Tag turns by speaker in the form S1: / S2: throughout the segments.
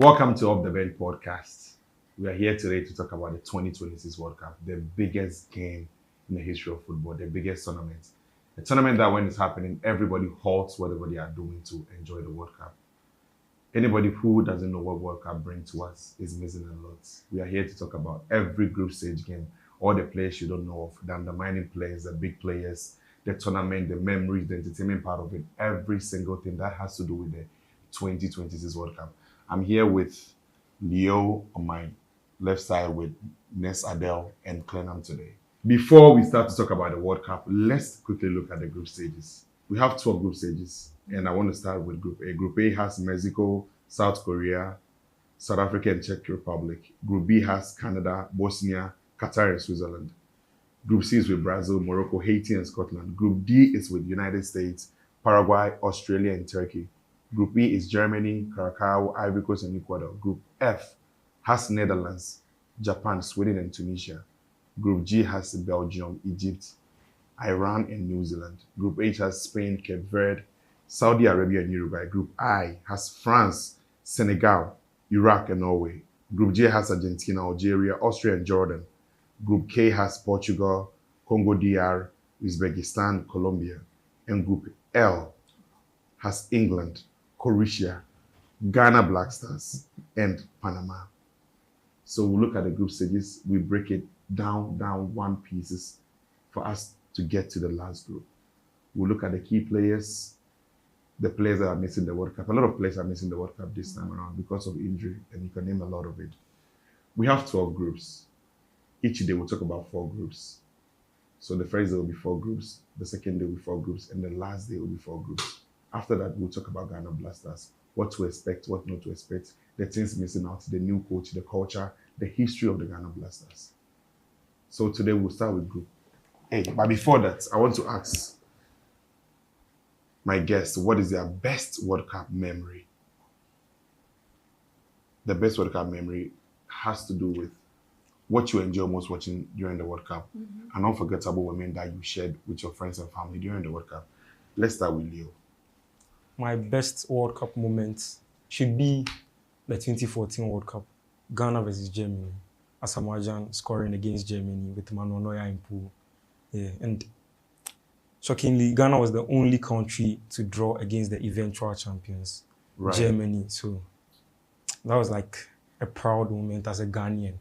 S1: Welcome to Off the Bench podcast. We are here today to talk about the 2026 World Cup, the biggest game in the history of football, the biggest tournament. A tournament that when it's happening, everybody halts whatever they are doing to enjoy the World Cup. Anybody who doesn't know what World Cup brings to us is missing a lot. We are here to talk about every group stage game, all the players you don't know of, the undermining players, the big players, the tournament, the memories, the entertainment part of it, every single thing that has to do with the 2026 World Cup. I'm here with Leo on my left side with Ness Adele and Clenham today. Before we start to talk about the World Cup, let's quickly look at the group stages. We have 12 group stages, and I want to start with Group A. Group A has Mexico, South Korea, South Africa, and Czech Republic. Group B has Canada, Bosnia, Qatar, and Switzerland. Group C is with Brazil, Morocco, Haiti, and Scotland. Group D is with United States, Paraguay, Australia, and Turkey. Group E is Germany, Curacao, Ivory Coast, and Ecuador. Group F has Netherlands, Japan, Sweden, and Tunisia. Group G has Belgium, Egypt, Iran, and New Zealand. Group H has Spain, Cape Verde, Saudi Arabia, and Uruguay. Group I has France, Senegal, Iraq, and Norway. Group J has Argentina, Algeria, Austria, and Jordan. Group K has Portugal, Congo DR, Uzbekistan, Colombia. And Group L has England, Croatia, Ghana Black Stars, and Panama. So we look at the group stages, we break it down one pieces for us to get to the last group. We look at the key players, the players that are missing the World Cup. A lot of players are missing the World Cup this time around because of injury, and you can name a lot of it. We have 12 groups. Each day we'll talk about 4 groups. So the first day will be 4 groups, the second day will be 4 groups, and the last day will be 4 groups. After that, we'll talk about Ghana Blasters, what to expect, what not to expect, the things missing out, the new coach, the culture, the history of the Ghana Blasters. So today we'll start with Group A. But before that, I want to ask my guests, what is their best World Cup memory? The best World Cup memory has to do with what you enjoy most watching during the World Cup, and unforgettable moments that you shared with your friends and family during the World Cup. Let's start with Leo.
S2: My best World Cup moment should be the 2014 World Cup, Ghana versus Germany. Asamoah Gyan scoring against Germany with Manuel Neuer in pool. Yeah, and shockingly, Ghana was the only country to draw against the eventual champions, Germany. So that was like a proud moment as a Ghanaian.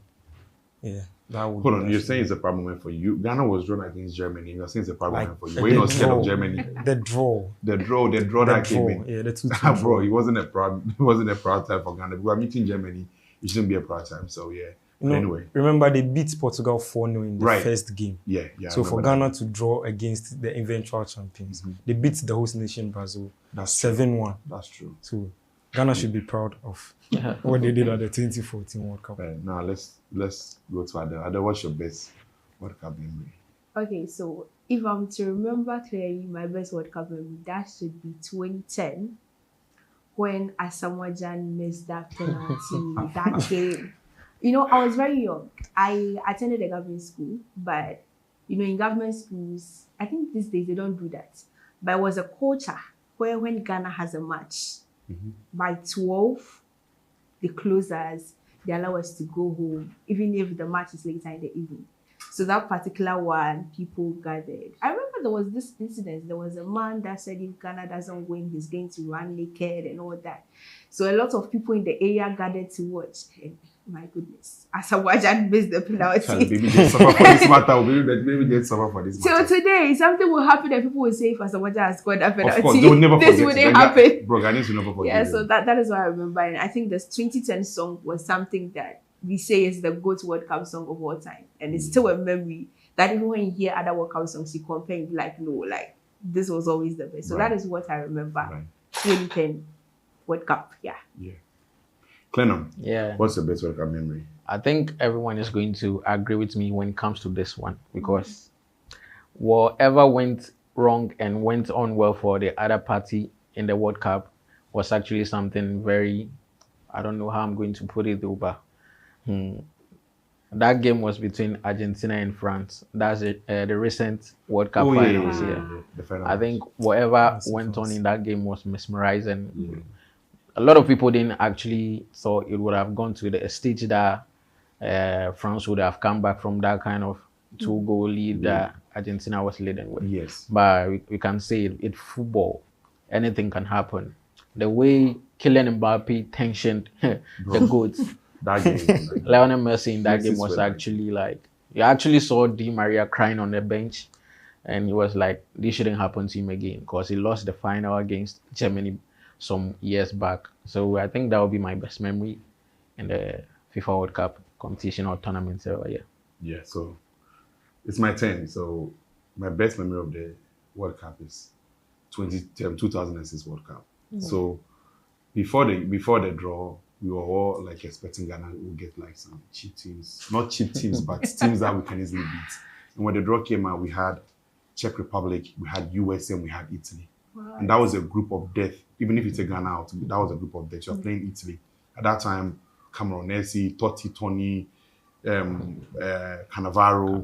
S2: Yeah, that would.
S1: Hold on, you're saying it's a proud moment for you. Ghana was drawn against Germany. You're saying it's a proud moment for you. Were you not scared of Germany?
S2: The draw that
S1: came in.
S2: Yeah, the 2-2
S1: Bro, it wasn't a proud time for Ghana. We are meeting Germany. It shouldn't be a proud time. So yeah. Anyway,
S2: remember they beat Portugal 4-0 in the first game.
S1: Yeah.
S2: So for Ghana to draw against the eventual champions, they beat the host nation Brazil. That's 7-1.
S1: That's true.
S2: So Ghana should be proud of what they did at the 2014 World Cup.
S1: Now let's go to Adele. Adele, what's your best World Cup memory?
S3: Okay, so if I'm to remember clearly my best World Cup memory, that should be 2010 when Asamoah Gyan missed that penalty in that game. You know, I was very young. I attended a government school, but you know, in government schools, I think these days they don't do that. But it was a culture where when Ghana has a match, by 12, the closers, they allow us to go home, even if the match is later in the evening. So that particular one, people gathered. I remember there was this incident. There was a man that said if Ghana doesn't win, he's going to run naked and all that. So a lot of people in the area gathered to watch. And my goodness, Asamoah Gyan missed the penalty.
S1: Maybe they suffer for this matter. Maybe they suffer for this matter.
S3: So today, something will happen and people will say if Asamoah Gyan has scored that penalty,
S1: of course, they will never forget.
S3: This wouldn't happen.
S1: Bro, Ghanaians will never forget.
S3: Yeah, so that is what I remember. And I think this 2010 song was something that we say is the GOAT World Cup song of all time. And it's still a memory that even when you hear other World Cup songs, you compare, you be like, no, like, this was always the best. So that is what I remember. 2010 World Cup, yeah.
S1: Clenham,
S4: yeah.
S1: What's your best World Cup memory?
S4: I think everyone is going to agree with me when it comes to this one, because whatever went wrong and went on well for the other party in the World Cup was actually something very, I don't know how I'm going to put it over. That game was between Argentina and France. That's the recent World Cup finals.
S1: The finals.
S4: I think whatever went on in that game was mesmerizing. a lot of people didn't actually thought it would have gone to the stage that France would have come back from that kind of two-goal lead that Argentina was leading with.
S1: Yes.
S4: But we can say it's football. Anything can happen. The way Kylian Mbappe tensioned the goats,
S1: That game.
S4: Lionel Messi in that
S1: Messi
S4: game was
S1: sweat.
S4: actually like, you actually saw Di Maria crying on the bench, and he was like, this shouldn't happen to him again because he lost the final against Germany some years back. So I think that would be my best memory in the FIFA World Cup competition or tournament ever. Yeah.
S1: Yeah, so it's my turn. So my best memory of the World Cup is 2006 World Cup. So before the draw, we were all like expecting Ghana would get like some cheap teams, not cheap teams, but teams that we can easily beat. And when the draw came out, we had Czech Republic, we had USA, and we had Italy. And that was a group of death. Even if you take Ghana out, that was a group of death. You're playing Italy. At that time, Camoranesi, Totti, Tony, Cannavaro,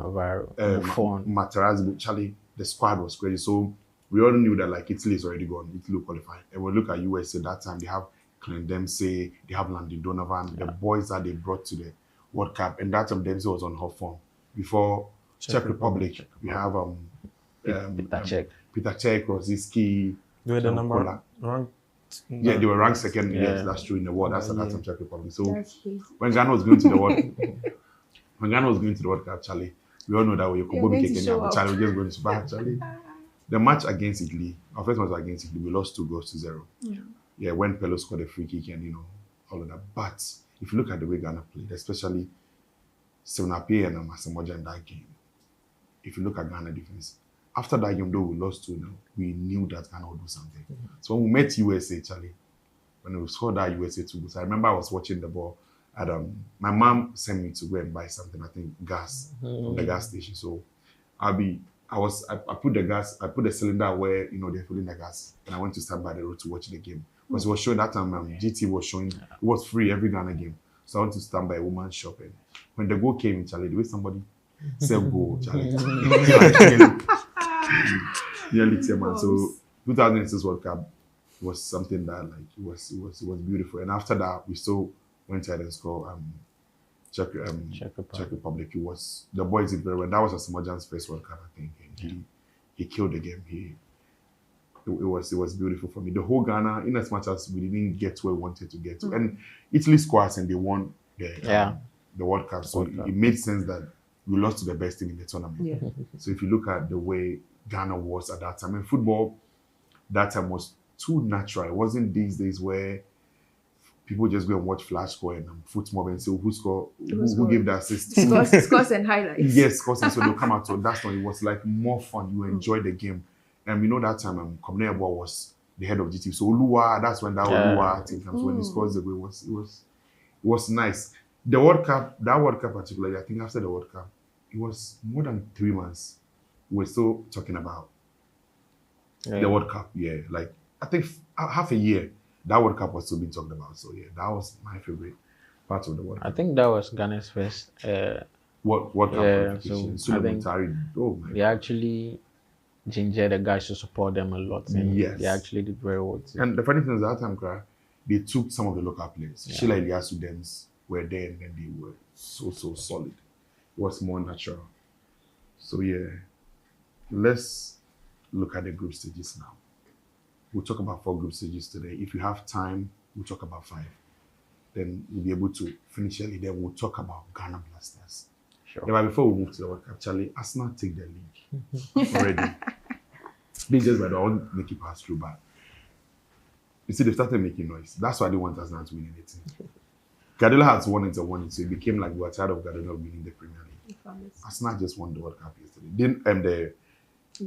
S4: Buffon.
S1: Materazzi, Charlie, the squad was crazy. So we all knew that like Italy is already gone. Italy will qualify. And we look at USA that time, they have Clint Dempsey, they have Landon Donovan, the boys that they brought to the World Cup. And that time Dempsey was on hot form. Before Czech Republic, we have
S4: Peter Cech.
S1: Peter Cech, Rosicky.
S2: They were the number
S1: Kola.
S2: ranked.
S1: Yeah, they were ranked second.
S4: Yeah.
S1: Yes, that's true in the world. That's at that time Czech Republic. So
S3: That's crazy.
S1: when Ghana was going to the World, when Ghana was going to the World Cup, Charlie, we all know that we
S3: You're going to show
S1: but
S3: up.
S1: Charlie, we're just going to back Charlie. The match against Italy, our first match against Italy, we lost 2-0. Yeah, when Pelo scored a free kick and all of that. But if you look at the way Ghana played, especially Sevunape and Asamoah in that game, if you look at Ghana defense, after that game, though we lost 2-0, we knew that Ghana would do something. So when we met USA, Charlie, when we scored that USA 2 goals, I remember I was watching the ball at my mom sent me to go and buy something, I think gas from the gas station. So I put the cylinder where they're filling the gas, and I went to stand by the road to watch the game. Because it was showing that time GT was showing, it was free every Ghana game. So I went to stand by a woman's shop, and when the goal came in, Charlie, the way somebody said goal, Charlie. Nearly 10 months. So 2006 World Cup was something that like it was beautiful. And after that, we still went ahead and scored Czech Republic. It was the boys did very well. That was Asamoah's first World Cup, I think. And he killed the game. It was beautiful for me. The whole Ghana, in as much as we didn't get where we wanted to get to, and Italy squads and they won the World Cup. So it made sense that we lost to the best team in the tournament.
S3: Yeah.
S1: So if you look at the way Ghana was at that time, and football that time was too natural. It wasn't these days where people just go and watch flash score and foot mob and say who gave the assist.
S3: Scores and highlights.
S1: Yes, scores, and so they'll come out. So that's when it was like more fun. You enjoy the game. And that time Komne Eboa was the head of GT. So Oluwa, that's when that Oluwa thing comes. When he scores the goal, it was nice. The World Cup, that World Cup particularly, I think after the World Cup, it was more than 3 months. We're still talking about the World Cup. Yeah, like I think half a year, that World Cup was still being talked about. So yeah, that was my favorite part of the World Cup.
S4: I think that was Ghana's first.
S1: World Cup qualification.
S4: So I think they actually gingered the guys to support them a lot. And
S1: yes.
S4: They actually did very well too.
S1: And the funny thing is that time, they took some of the local players. Sheila Iliasu Dems were there and then they were so solid. It was more natural. So yeah, let's look at the group stages now. We'll talk about 4 group stages today. If you have time, we'll talk about 5. Then we'll be able to finish early. Then we'll talk about Ghana Blasters.
S4: Sure.
S1: Yeah, but before we move to the World Cup, Charlie, Arsenal take the league already. They just I won't make it pass through, but you see, they started making noise. That's why they want Arsenal to win anything. Guardiola has won it and won it, so it became like we were tired of Guardiola winning the Premier League. Arsenal just won the World Cup yesterday. Then the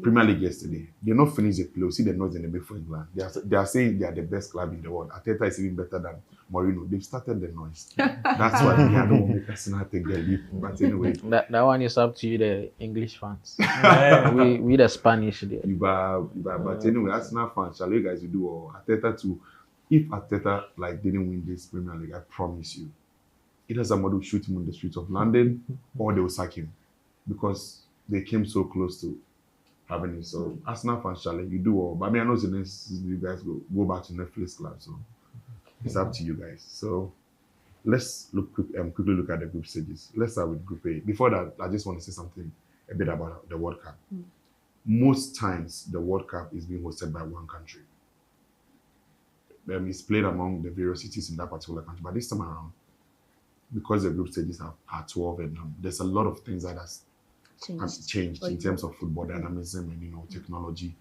S1: Premier League yesterday. They're not finished the play. See the noise in the make for England. They are saying they are the best club in the world. Arteta is even better than Mourinho. They've started the noise. That's why they don't make Arsenal take the lead. But anyway,
S4: that one is up to you, the English fans. we the Spanish there.
S1: But anyway, Arsenal fans, shall you guys do or Arteta too? If Arteta didn't win this Premier League, I promise you, either somebody will shoot him on the streets of London or they will sack him because they came so close to having it. So Arsenal fans, Charlie, you do all. But I mean, I know the next you guys go back to Netflix club. So It's up to you guys. So let's quickly look at the group stages. Let's start with Group A. Before that, I just want to say something a bit about the World Cup. Most times, the World Cup is being hosted by one country. It's played among the various cities in that particular country. But this time around, because the group stages are 12 and there's a lot of things that has changed in terms of football dynamism and technology.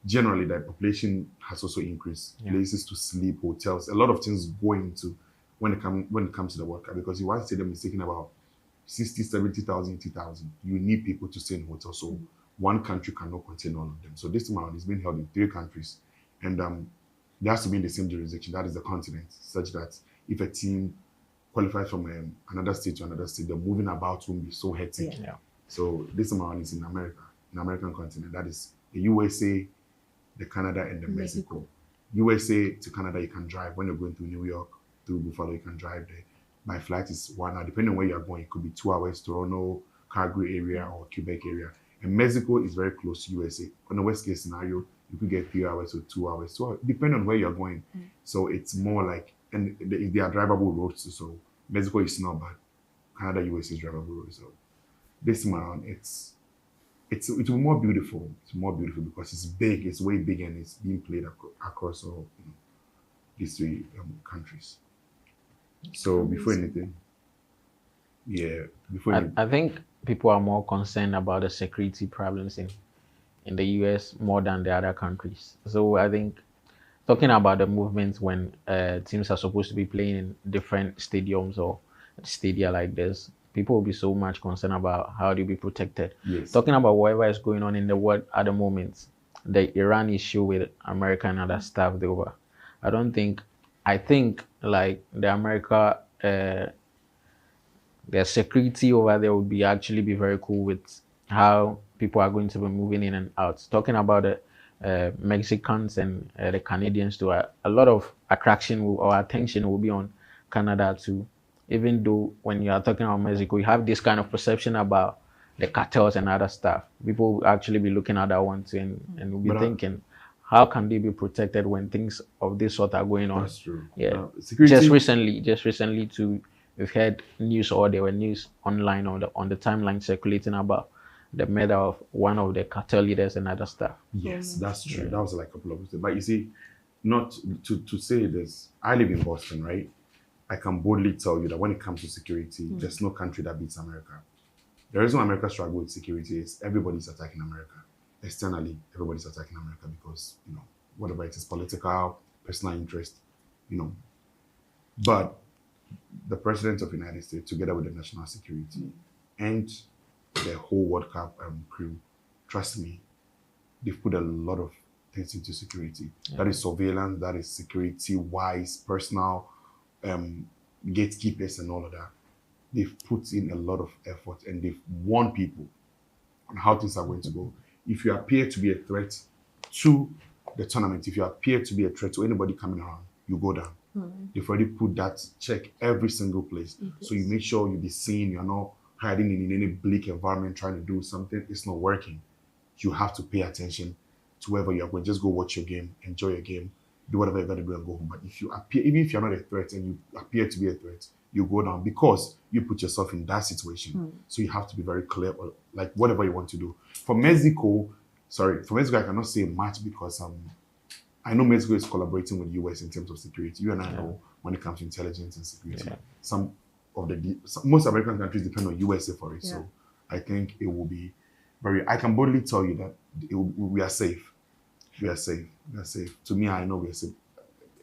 S1: Generally, the population has also increased. Places to sleep, hotels, a lot of things go into when it comes to the World Cup, because one stadium is taking about 60, 70,000, 80,000. You need people to stay in hotels, so one country cannot contain all of them. So this time around, it's being held in 3 countries, and they has to be in the same jurisdiction, that is the continent, such that if a team qualifies from another state to another state, the moving about won't be so hectic. So this time around is in America, in the American continent. That is the USA, the Canada, and the Mexico. USA to Canada, you can drive. When you're going to New York, through Buffalo, you can drive there. By flight is 1 hour. Depending on where you're going, it could be 2 hours, Toronto, Calgary area, or Quebec area. And Mexico is very close to USA. On the worst case scenario, you could get 3 hours or 2 hours. So depending on where you're going. So it's more like, and they are drivable roads. So Mexico is not bad. Canada, USA is drivable roads. So this time around, it will be more beautiful. It's more beautiful because it's big. It's way big, and it's being played across all these 3 countries. So before anything,
S4: I think people are more concerned about the security problems in the US more than the other countries. So I think talking about the movements when teams are supposed to be playing in different stadiums or stadia like this, people will be so much concerned about how they'll be protected. Talking about whatever is going on in the world at the moment, the Iran issue with America and other stuff over. I think like the America, their security over there would be actually be very cool with how people are going to be moving in and out. Talking about the Mexicans and the Canadians too, a lot of attention will be on Canada too. Even though when you are talking about Mexico, you have this kind of perception about the cartels and other stuff. People will actually be looking at that one too and will be thinking, how can they be protected when things of this sort are going on?
S1: That's true.
S4: Yeah.
S1: Security.
S4: Just recently too, we've heard news, or there were news online on the timeline circulating about the murder of one of the cartel leaders and other stuff.
S1: Yes, that's true. That was like a couple of weeks ago. But you see, not to say this, I live in Boston, right? I can boldly tell you that when it comes to security, there's no country that beats America. The reason America struggles with security is everybody's attacking America. Externally, everybody's attacking America because, whatever it is, political, personal interest, But the president of the United States, together with the national security and the whole World Cup crew, trust me, they've put a lot of things into security. That is surveillance, that is security-wise, personal gatekeepers and all of that. They've put in a lot of effort and they've warned people on how things are going to go. If you appear to be a threat to the tournament, if you appear to be a threat to anybody coming around, you go down. They've already put that check every single place. So you make sure you be seen, you're not hiding in any bleak environment trying to do something. It's not working. You have to pay attention to wherever you're going. Just go watch your game, enjoy your game, do whatever you got to do and go home. But if you appear, even if you're not a threat and you appear to be a threat, you go down because you put yourself in that situation. So you have to be very clear, like whatever you want to do. For Mexico, I cannot say much because I know Mexico is collaborating with the US in terms of security. You and I know when it comes to intelligence and security. Most American countries depend on USA for it. So I think it will be I can boldly tell you that we are safe. We are safe. We are safe. To me, I know we are safe.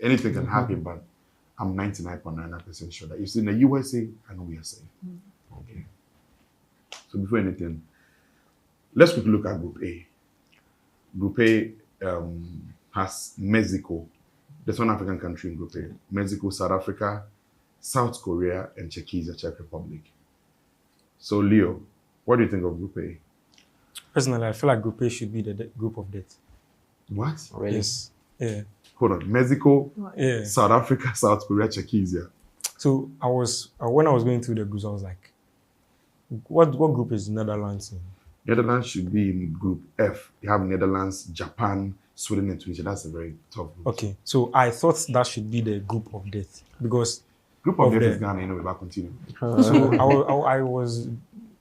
S1: Anything can happen, but I'm 99.99% sure that if it's in the USA, I know we are safe. Okay. So before anything, let's quickly look at Group A. Group A has Mexico. There's one African country in Group A. Mexico, South Africa, South Korea, and Czechia, Czech Republic. So Leo, what do you think of Group A?
S2: Personally, I feel like Group A should be the group of death.
S1: What?
S4: Really?
S2: Yes. Yeah.
S1: Hold on. Mexico,
S2: Yeah.
S1: South Africa, South Korea, Czechia.
S2: So when I was going through the groups, I was like, what group is Netherlands in?
S1: Netherlands should be in Group F. They have Netherlands, Japan, Sweden and Tunisia. That's a very tough group.
S2: Okay, so I thought that should be the group of death because
S1: Group of
S2: Of
S1: death
S2: the-
S1: is Ghana, anyway, but continue.
S2: so I was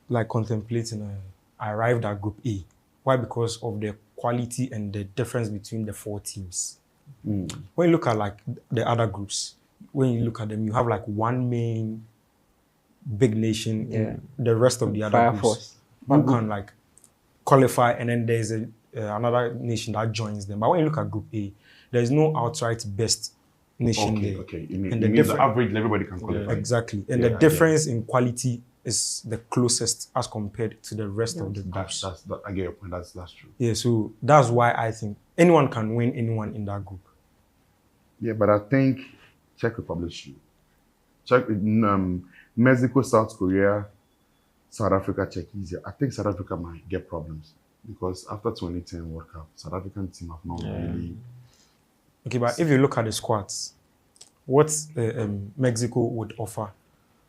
S2: like contemplating. I arrived at Group A. Why? Because of the quality and the difference between the 4 teams. When you look at like the other groups, when you look at them, you have like one main big nation in the rest of the other
S4: Fire
S2: groups
S4: Force.
S2: who can like qualify, and then there's another nation that joins them. But when you look at Group A, there's no outright best nation
S1: Okay,
S2: there.
S1: okay. You mean,
S2: And
S1: you
S2: the
S1: mean the
S2: different-
S1: average, everybody can qualify.
S2: Exactly. And
S1: Yeah, I
S2: the
S1: get
S2: difference in quality is the closest as compared to the rest of the groups.
S1: I get your point. That's true.
S2: Yeah, so that's why I think anyone can win anyone in that group.
S1: Yeah, but I think Czech Republic should. Mexico, South Korea, South Africa, Czechia. I think South Africa might get problems because after 2010 World Cup, South African team have not really.
S2: Okay, but if you look at the squads, what Mexico would offer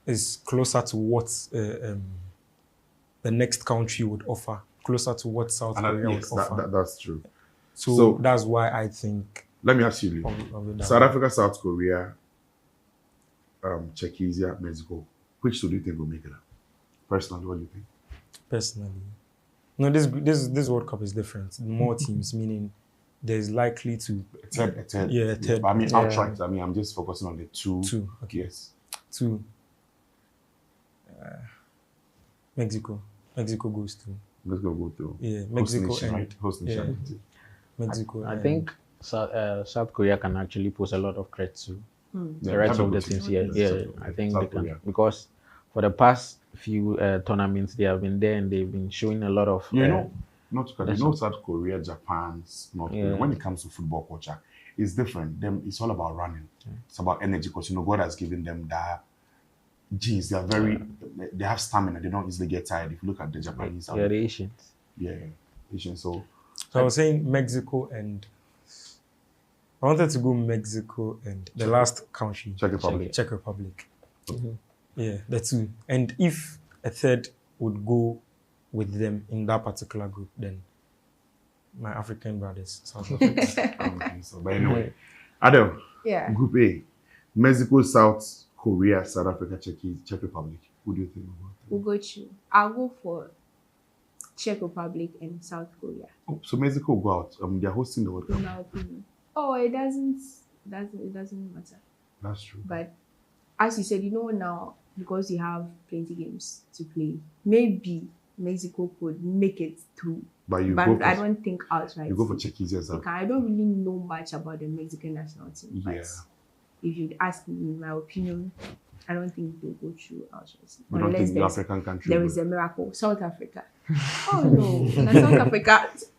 S2: is closer to what the next country would offer, closer to what South Korea
S1: Yes,
S2: would offer.
S1: that's true.
S2: So that's why I think
S1: Let me ask you, Lee.
S2: of it that
S1: South
S2: way.
S1: Africa, South Korea, Czechia, Mexico. Which two do you think will make it up? Personally, what do you think?
S2: Personally, no. This World Cup is different. More teams, meaning there's likely to
S1: A third.
S2: Yeah, a third.
S1: But I mean,
S4: Yeah.
S1: outright. I mean, I'm just focusing on the two.
S2: Two, okay.
S1: Yes.
S2: to Mexico. Mexico goes to
S1: Let's go through.
S2: yeah
S1: Host
S2: Mexico
S1: nation,
S2: and
S1: right? Host nation.
S2: Mexico.
S4: I
S2: and-
S4: think South Korea can actually pose a lot of threat to
S1: Yeah,
S4: the rest
S1: have a
S4: of the
S1: good team.
S4: teams. Yeah,
S1: Yes,
S4: yeah.
S1: South
S4: I think
S1: South
S4: they can
S1: Korea.
S4: because for the past few tournaments they have been there and they've been showing a lot of.
S1: Not to cut.
S4: that's
S1: South Korea, Japan, North Korea.
S4: Yeah.
S1: When it comes to football culture, it's different. Them, it's all about running. It's about energy because God has given them that genes. They are very. They have stamina. They don't easily get tired. If you look at the Japanese,
S4: Yeah, the Asians.
S1: yeah, Asian. So
S2: So I was saying Mexico and I wanted to go Mexico and the last country,
S1: Czech Republic.
S2: Czech Republic. Yeah, the two. And if a third would go with them in that particular group, then my African brothers, South Africa.
S1: I don't think so. But anyway, Adam,
S3: Yeah.
S1: Group A, Mexico, South Korea, South Africa, Czech Republic. Who do you think will go?
S3: We'll go to. I'll go for Czech Republic and South Korea.
S1: Oh, so Mexico will go out. They're hosting the World Cup.
S3: In my opinion. Oh, it doesn't matter.
S1: That's true.
S3: But as you said, now because you have plenty games to play, maybe Mexico could make it through.
S1: But you
S3: But
S1: go for
S3: I don't think outright.
S1: you go for Czechia as well.
S3: I don't really know much about the Mexican national team. But
S1: Yeah.
S3: if you'd ask me, in my opinion, I don't think they'll go through outright.
S1: You don't think the African country
S3: there
S1: will
S3: is
S1: go?
S3: a miracle. South Africa. Oh no,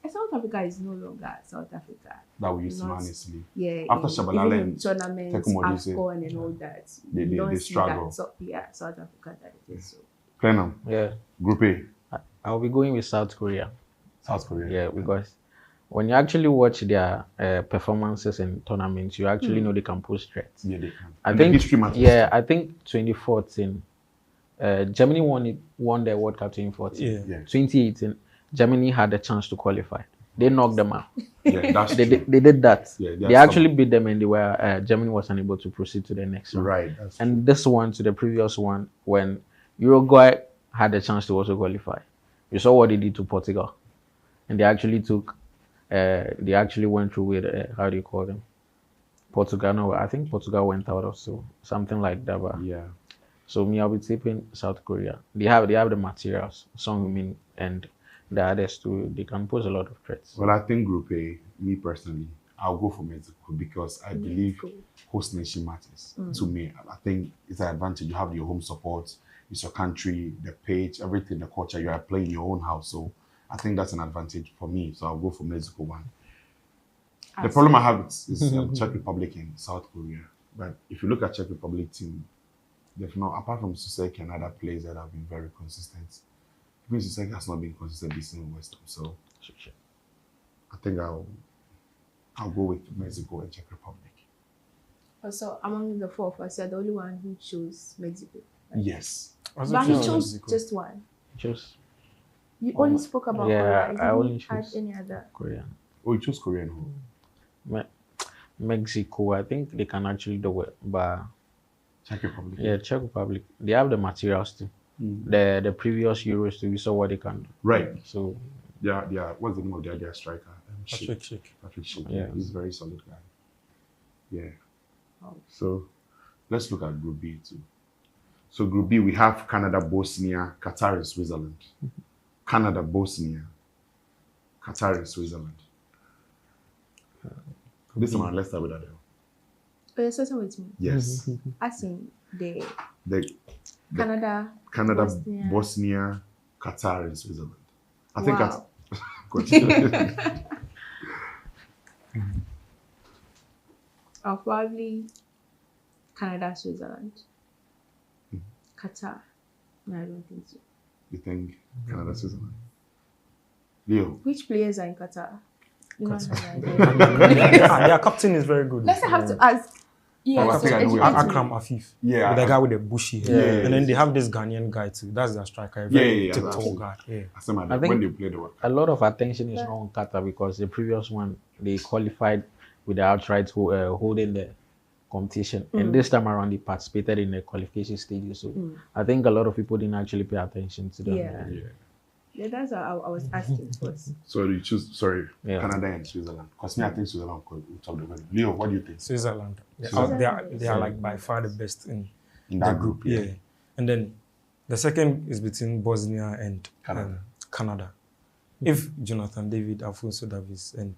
S3: South Africa is no longer South Africa.
S1: that we used to know,
S3: not-
S1: honestly.
S3: Yeah,
S1: After Shabalala
S3: even
S1: and
S3: in tournaments,
S1: Teko Modise,
S3: AFCON and all that.
S1: they-
S3: you don't
S1: they
S3: see
S1: struggle.
S3: That, South Africa that it is. So.
S1: Plenum,
S4: Yeah,
S1: Group A,
S4: I'll be going with South Korea.
S1: South Korea.
S4: Yeah, because when you actually watch their performances in tournaments, you actually know they can pose threats.
S1: Yeah, they can.
S4: I
S1: And the
S4: think,
S1: history matters.
S4: yeah, I think 2014, Germany won the World Cup 2014.
S2: Yeah.
S1: Yeah.
S4: 2018, Germany had a chance to qualify. They knocked them out.
S1: Yeah, that's
S4: They
S1: true.
S4: did that.
S1: Yeah,
S4: They actually beat them, and they were Germany was unable to proceed to the next round.
S1: Right. That's
S4: And this one to the previous one, when Uruguay had a chance to also qualify, you saw what they did to Portugal, and they actually they actually went through with how do you call them? Portugal. No, I think Portugal went out also, something like that. But
S1: yeah.
S4: so me, I'll be tipping South Korea. They have the materials, Song Min and the others too. They can pose a lot of threats.
S1: Well, I think Group A, me personally, I'll go for Mexico because I believe host nation matters to me. I think it's an advantage. You have your home support, it's your country, the pitch, everything, the culture. You are playing in your own house. So I think that's an advantage for me. So I'll go for Mexico one. The problem I have is Czech Republic and South Korea. But if you look at Czech Republic team, they've not, apart from Susek and other players that have been very consistent, even Susek has not been consistent this season with West Ham. So I think I'll go with Mexico and Czech Republic.
S3: Also, among the four of us, you're the only one who chose Mexico.
S1: Yes.
S2: Also
S3: But he
S2: choose
S3: chose
S2: Mexico.
S3: just one.
S4: Just
S3: You only spoke about
S4: yeah,
S3: Korea. You
S4: I only
S3: didn't add
S4: chose
S3: any other.
S4: Korea.
S1: Oh, you chose Korean. Oh.
S4: Mexico, I think they can actually do it, but
S1: Czech Republic.
S4: yeah, Czech Republic, they have the materials too. The previous Euros too, we saw what they can do.
S1: Right.
S4: So
S1: Yeah. What's the name of their striker?
S2: Patrick Schick.
S1: Patrick Schick.
S4: Yeah.
S1: He's a very solid guy. Yeah.
S3: Oh.
S1: So let's look at Group B too. So Group B, we have Canada, Bosnia, Qatar, and Switzerland. Canada, Bosnia, Qatar, and Switzerland. This one, let's start with Adele.
S3: Oh, you're starting with me.
S1: Yes.
S3: As in the
S1: The
S3: Canada,
S1: Canada,
S3: Bosnia.
S1: Bosnia, Qatar, and Switzerland. I think
S3: Wow.
S1: Continue.
S3: Probably Canada, Switzerland, Qatar. No, I don't think so.
S1: You think Canada, Switzerland? Leo,
S3: Which players are in Qatar? You don't
S2: Qatar.
S3: have an idea.
S2: Their captain is very good.
S3: Let's have to ask. Yeah,
S1: Oh, I
S3: so
S1: think I know who
S3: educate
S1: you're
S3: me.
S2: Akram Afif.
S1: Yeah,
S2: With the
S1: I-
S2: guy with the bushy hair.
S1: Yeah,
S2: And then
S1: yeah,
S2: they have this Ghanaian guy too. That's their striker. A
S1: Yeah,
S2: very
S1: yeah,
S2: tall
S1: absolutely.
S2: guy. Yeah.
S1: I said my
S4: I
S1: dad,
S4: think-
S1: when they play the World Cup.
S4: a lot of attention is on Qatar because the previous one they qualified with the outright holding the competition, and this time around they participated in the qualification stage. So I think a lot of people didn't actually pay attention to them.
S3: Yeah. Yeah, that's what I was asking first.
S1: So you choose,
S4: Yeah.
S1: Canada and Switzerland. Because me, I think Switzerland will top the world. Leo, what do you think?
S2: Switzerland.
S3: Switzerland.
S2: They are like by far the best in
S1: In
S2: the
S1: that
S2: group.
S1: group,
S2: Yeah. And then the second is between Bosnia and
S1: Canada.
S2: Canada. If Jonathan David, Alfonso Davies, and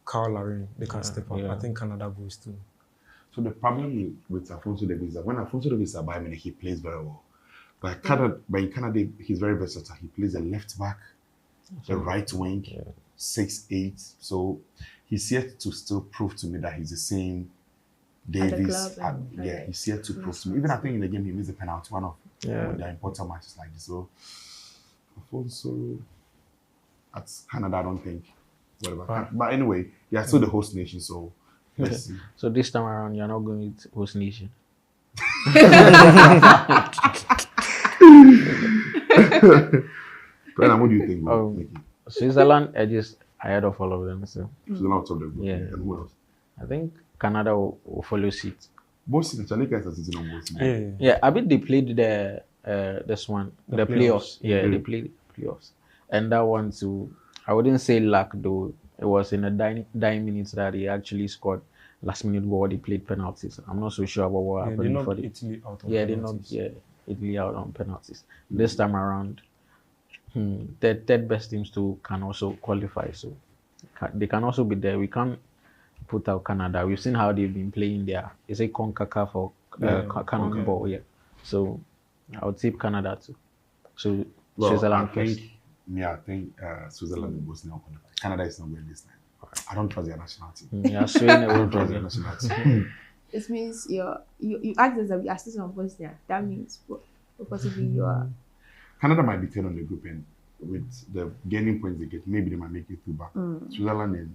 S2: Carl Larin, they can step up.
S4: yeah.
S2: I think Canada goes too.
S1: So the problem with Alfonso Davies is that when Alfonso Davies is at Bayern Munich, he plays very well. But in Canada, he's very versatile. He plays a left back, the right wing, 6'8". So he's yet to still prove to me that he's the same Davies.
S3: club and
S1: Yeah,
S3: like,
S1: he's yet to prove to me. Even I think in the game he missed a penalty, one of
S4: Yeah.
S1: their important matches like this. So Alfonso at Canada, I don't think. Whatever.
S2: Right.
S1: But anyway, they are still the host nation, so let's see.
S4: So this time around, you're not going with host nation.
S1: Brennan, what do you think?
S4: Oh.
S1: Nikki?
S4: Switzerland edges ahead of all of them. So
S1: Switzerland top the group.
S4: Yeah.
S1: And who else?
S4: I think Canada will follow suit.
S1: Bosnia, Charlie guys are sitting on Bosnia.
S2: Yeah.
S4: Yeah, I bet they played the this one, the,
S2: The
S4: playoffs.
S2: playoffs.
S4: Yeah,
S1: Mhm.
S4: they played playoffs, and that one too. I wouldn't say luck though. It was in the dying minutes that he actually scored last minute goal. They played penalties. I'm not so sure about what
S2: Yeah, they
S4: happened for
S2: knocked
S4: the.
S2: Italy out of
S4: Yeah, they knocked
S2: penalties.
S4: Italy out on penalties. This time around, the third best teams too can also qualify. So they can also be there. We can't put out Canada. We've seen how they've been playing there. Is it CONCACAF or Canon ball? Yeah. So I would tip Canada too. So
S1: Well,
S4: Switzerland
S1: I
S4: first.
S1: think Switzerland and Bosnia will qualify. Canada is not going this time. I don't trust their national team.
S4: Yeah, Sweden
S1: I
S4: will
S1: don't trust their
S4: probably.
S1: national team.
S3: It means you asked us that we are still on Bosnia. That means possibly you are.
S1: Canada might be third on the group, and with the gaining points they get, maybe they might make it through back. Switzerland and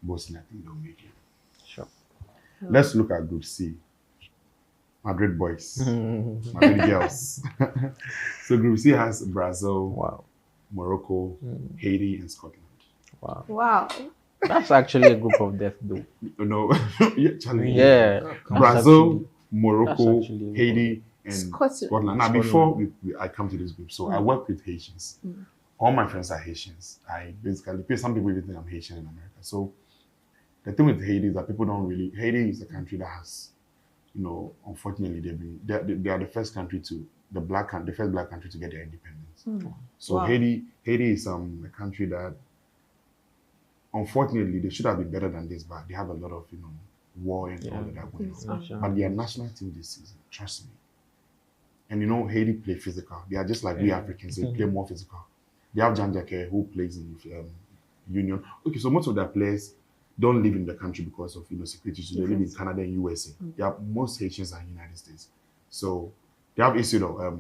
S1: Bosnia, I think they'll make it.
S4: Sure.
S1: Let's look at Group C. Madrid boys, Madrid girls. So Group C has Brazil,
S4: Wow.
S1: Morocco, Haiti, and Scotland.
S4: Wow.
S3: Wow.
S4: That's actually a group of death though.
S1: No, yeah, Charlie.
S4: Yeah. That's
S1: Brazil, Morocco,
S4: that's actually-
S1: Haiti, and
S3: Scotland.
S1: Scotland. Now, before I come to this group, so I work with Haitians. All my friends are Haitians. I basically, some people even think I'm Haitian in America. So the thing with Haiti is that people don't really. Haiti is a country that has, unfortunately, they are the first country to the first black country to get their independence. So
S3: Wow.
S1: Haiti is a country that, unfortunately, they should have been better than this, but they have a lot of war and all of that going on.
S4: Sure.
S1: But their national team this season, trust me. And Haiti play physical. They are just like we Africans. They play more physical. They have Jan Jake who plays in Union. Okay, so most of their players don't live in the country because of security issues. They live in Canada and USA. They have most Haitians are in the United States. So they have Isidro,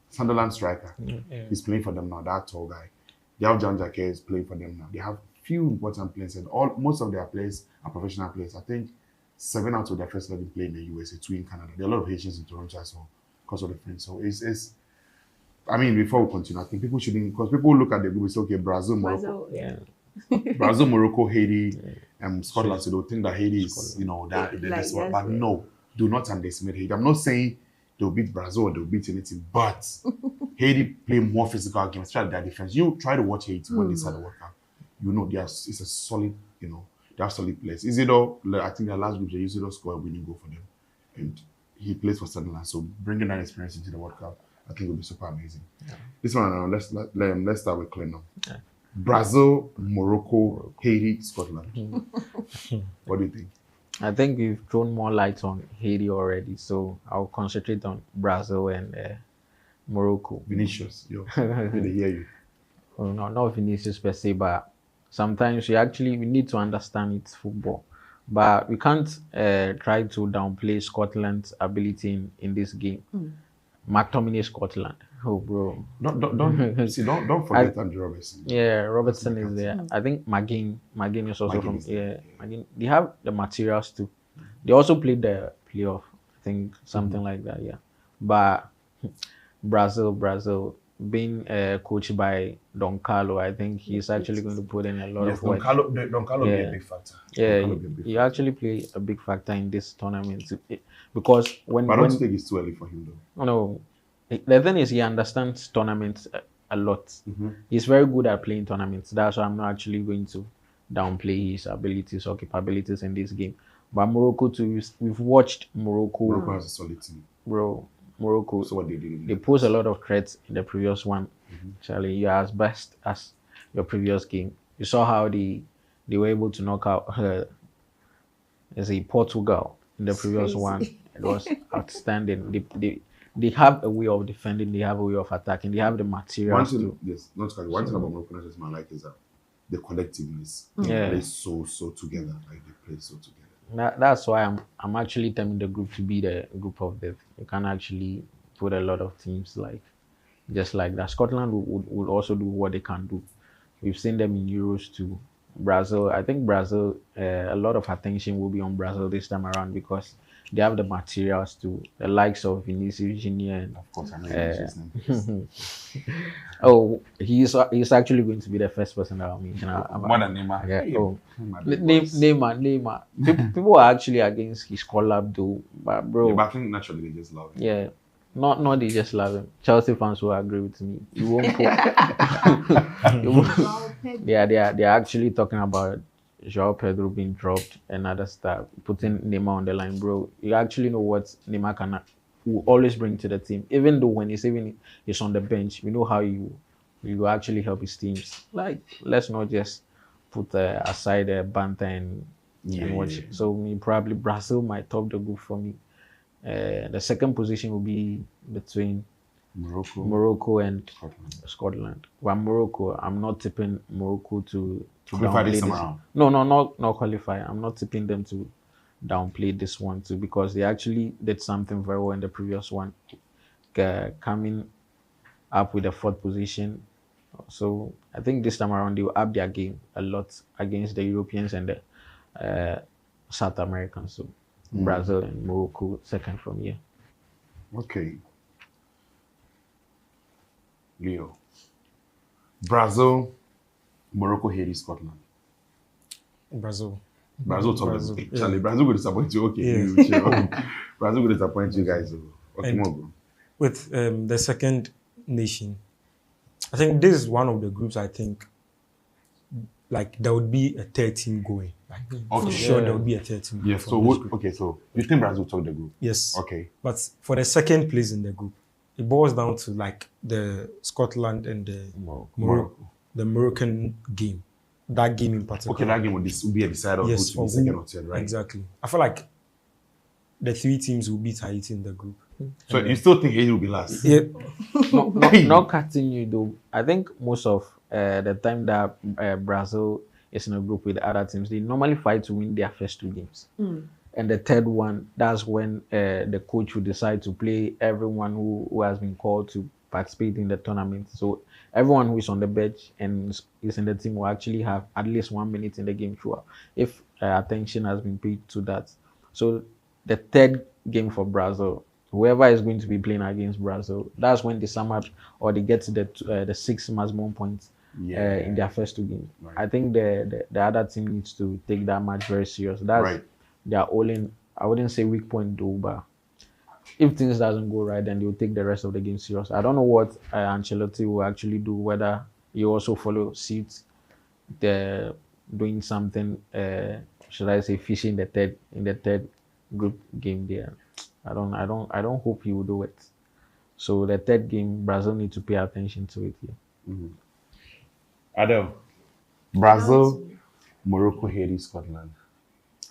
S1: Sunderland striker.
S2: Yeah.
S1: He's playing for them now. That tall guy. They have Jan Jake is playing for them now. They have few important players, and most of their players are professional players. I think 7 out of their first 11 play in the USA, 2 in Canada. There are a lot of Haitians in Toronto as well because of the friends. So it's I mean, before we continue, I think people shouldn't, because people look at the group and say, okay, Brazil, Morocco,
S3: Brazil,
S1: Brazil, Morocco, Haiti, Scotland. So they'll think that Haiti is, that
S3: Like,
S1: this one.
S3: yes,
S1: But
S3: yeah.
S1: no, do not underestimate Haiti. I'm not saying they'll beat Brazil or they'll beat anything, but Haiti play more physical games, especially their defense. You try to watch Haiti when they start the World Cup. It's a solid, they have solid players. Isidore, I think their last group, Isidore scored a winning goal for them. And he plays for Sunderland. So bringing that experience into the World Cup, I think will be super amazing. Yeah. This one, let's start with Clem now. Yeah. Brazil, Morocco, Haiti, Scotland. What do you think?
S4: I think we've thrown more light on Haiti already, so I'll concentrate on Brazil and Morocco.
S1: Vinicius, they hear you.
S4: Well, no, not Vinicius per se, but sometimes we need to understand it's football. But we can't try to downplay Scotland's ability in this game. McTominay, Scotland. Oh, bro.
S1: Don't forget Andrew Robertson.
S4: Yeah, Robertson is there. I think McGinn is also from McGinn. They have the materials too. They also played the playoff. I think something like that. Yeah, but Brazil being coached by Don Carlo, I think he's actually going to put in a lot of work.
S1: Don Carlo be a big factor.
S4: Yeah, he actually play a big factor in this tournament because
S1: But I don't think it's too early for him though.
S4: No, the thing is he understands tournaments a lot. He's very good at playing tournaments. That's why I'm not actually going to downplay his abilities or capabilities in this game. But Morocco too, we've watched Morocco.
S1: Morocco has a solid team.
S4: Bro, Morocco.
S1: So what they did?
S4: They posed a lot of threats in the previous one. Charlie, you're as best as your previous game. You saw how they were able to knock out Portugal in the previous one. It was outstanding. They have a way of defending. They have a way of attacking. They have the materials.
S1: One thing about Morocco I like is that the collectiveness. They play so together. Like they play so together.
S4: That's why I'm actually telling the group to be the group of death. You can actually put a lot of teams just like that. Scotland would also do what they can do. We've seen them in Euros too. Brazil, I think Brazil, a lot of attention will be on Brazil this time around because they have the materials to the likes of Vinicius Junior. And,
S1: of course, I know his name.
S4: he's actually going to be the first person that I'll mention.
S1: More than Neymar.
S4: Neymar. People are actually against his collab though, but bro.
S1: Yeah, but I think naturally they just love him.
S4: Yeah. Not they just love him. Chelsea fans will agree with me. You won't put Yeah, they are actually talking about João Pedro being dropped and other stuff, putting Neymar on the line, bro. You actually know what Neymar will always bring to the team. Even though when he's on the bench, we know how you actually help his teams. Like, let's not just put aside the banter and watch. Yeah. So probably Brazil might top the group for me. The second position will be between Morocco and Scotland. Well, Morocco, I'm not tipping Morocco to downplay this. No, not qualify. I'm not tipping them to downplay this one too because they actually did something very well in the previous one, coming up with the fourth position. So I think this time around they will up their game a lot against the Europeans and the South Americans. So Brazil and Morocco second from here.
S1: Okay. Leo. Brazil, Morocco, Haiti, Scotland.
S2: Brazil.
S1: Brazil. Charlie, Brazil will disappoint you. Okay. Yeah. Brazil will disappoint you guys. Okay, more, bro.
S2: With the second nation, I think this is one of the groups I think like there would be a third team going. Like for sure there would be a third team.
S1: Yes. So so you think Brazil took the group?
S2: Yes.
S1: Okay.
S2: But for the second place in the group, it boils down to like the Scotland and the Morocco. The Moroccan game. That game in particular.
S1: Okay, that game would be a decider of who to be second or third, right?
S2: Exactly. I feel like the three teams will beat Haiti in the group.
S1: So you still think Haiti will be last?
S2: Yeah.
S4: Not cutting you though. I think most of the time that Brazil is in a group with other teams, they normally fight to win their first two games. And the third one, that's when the coach will decide to play everyone who has been called to participate in the tournament. So everyone who is on the bench and is in the team will actually have at least 1 minute in the game throughout, if attention has been paid to that. So the third game for Brazil, whoever is going to be playing against Brazil, that's when they sum up or they get to the 6 maximum points in their first 2 games.
S1: Right.
S4: I think the other team needs to take that match very serious. That's
S1: Right.
S4: their only, I wouldn't say weak point though, but if things doesn't go right, then they'll take the rest of the game serious. I don't know what Ancelotti will actually do, whether he also follow suit, the doing something, should I say, fishy in the third group game there. I don't hope he will do it. So the third game, Brazil need to pay attention to it here.
S1: Adele, Brazil, Morocco, Haiti, Scotland.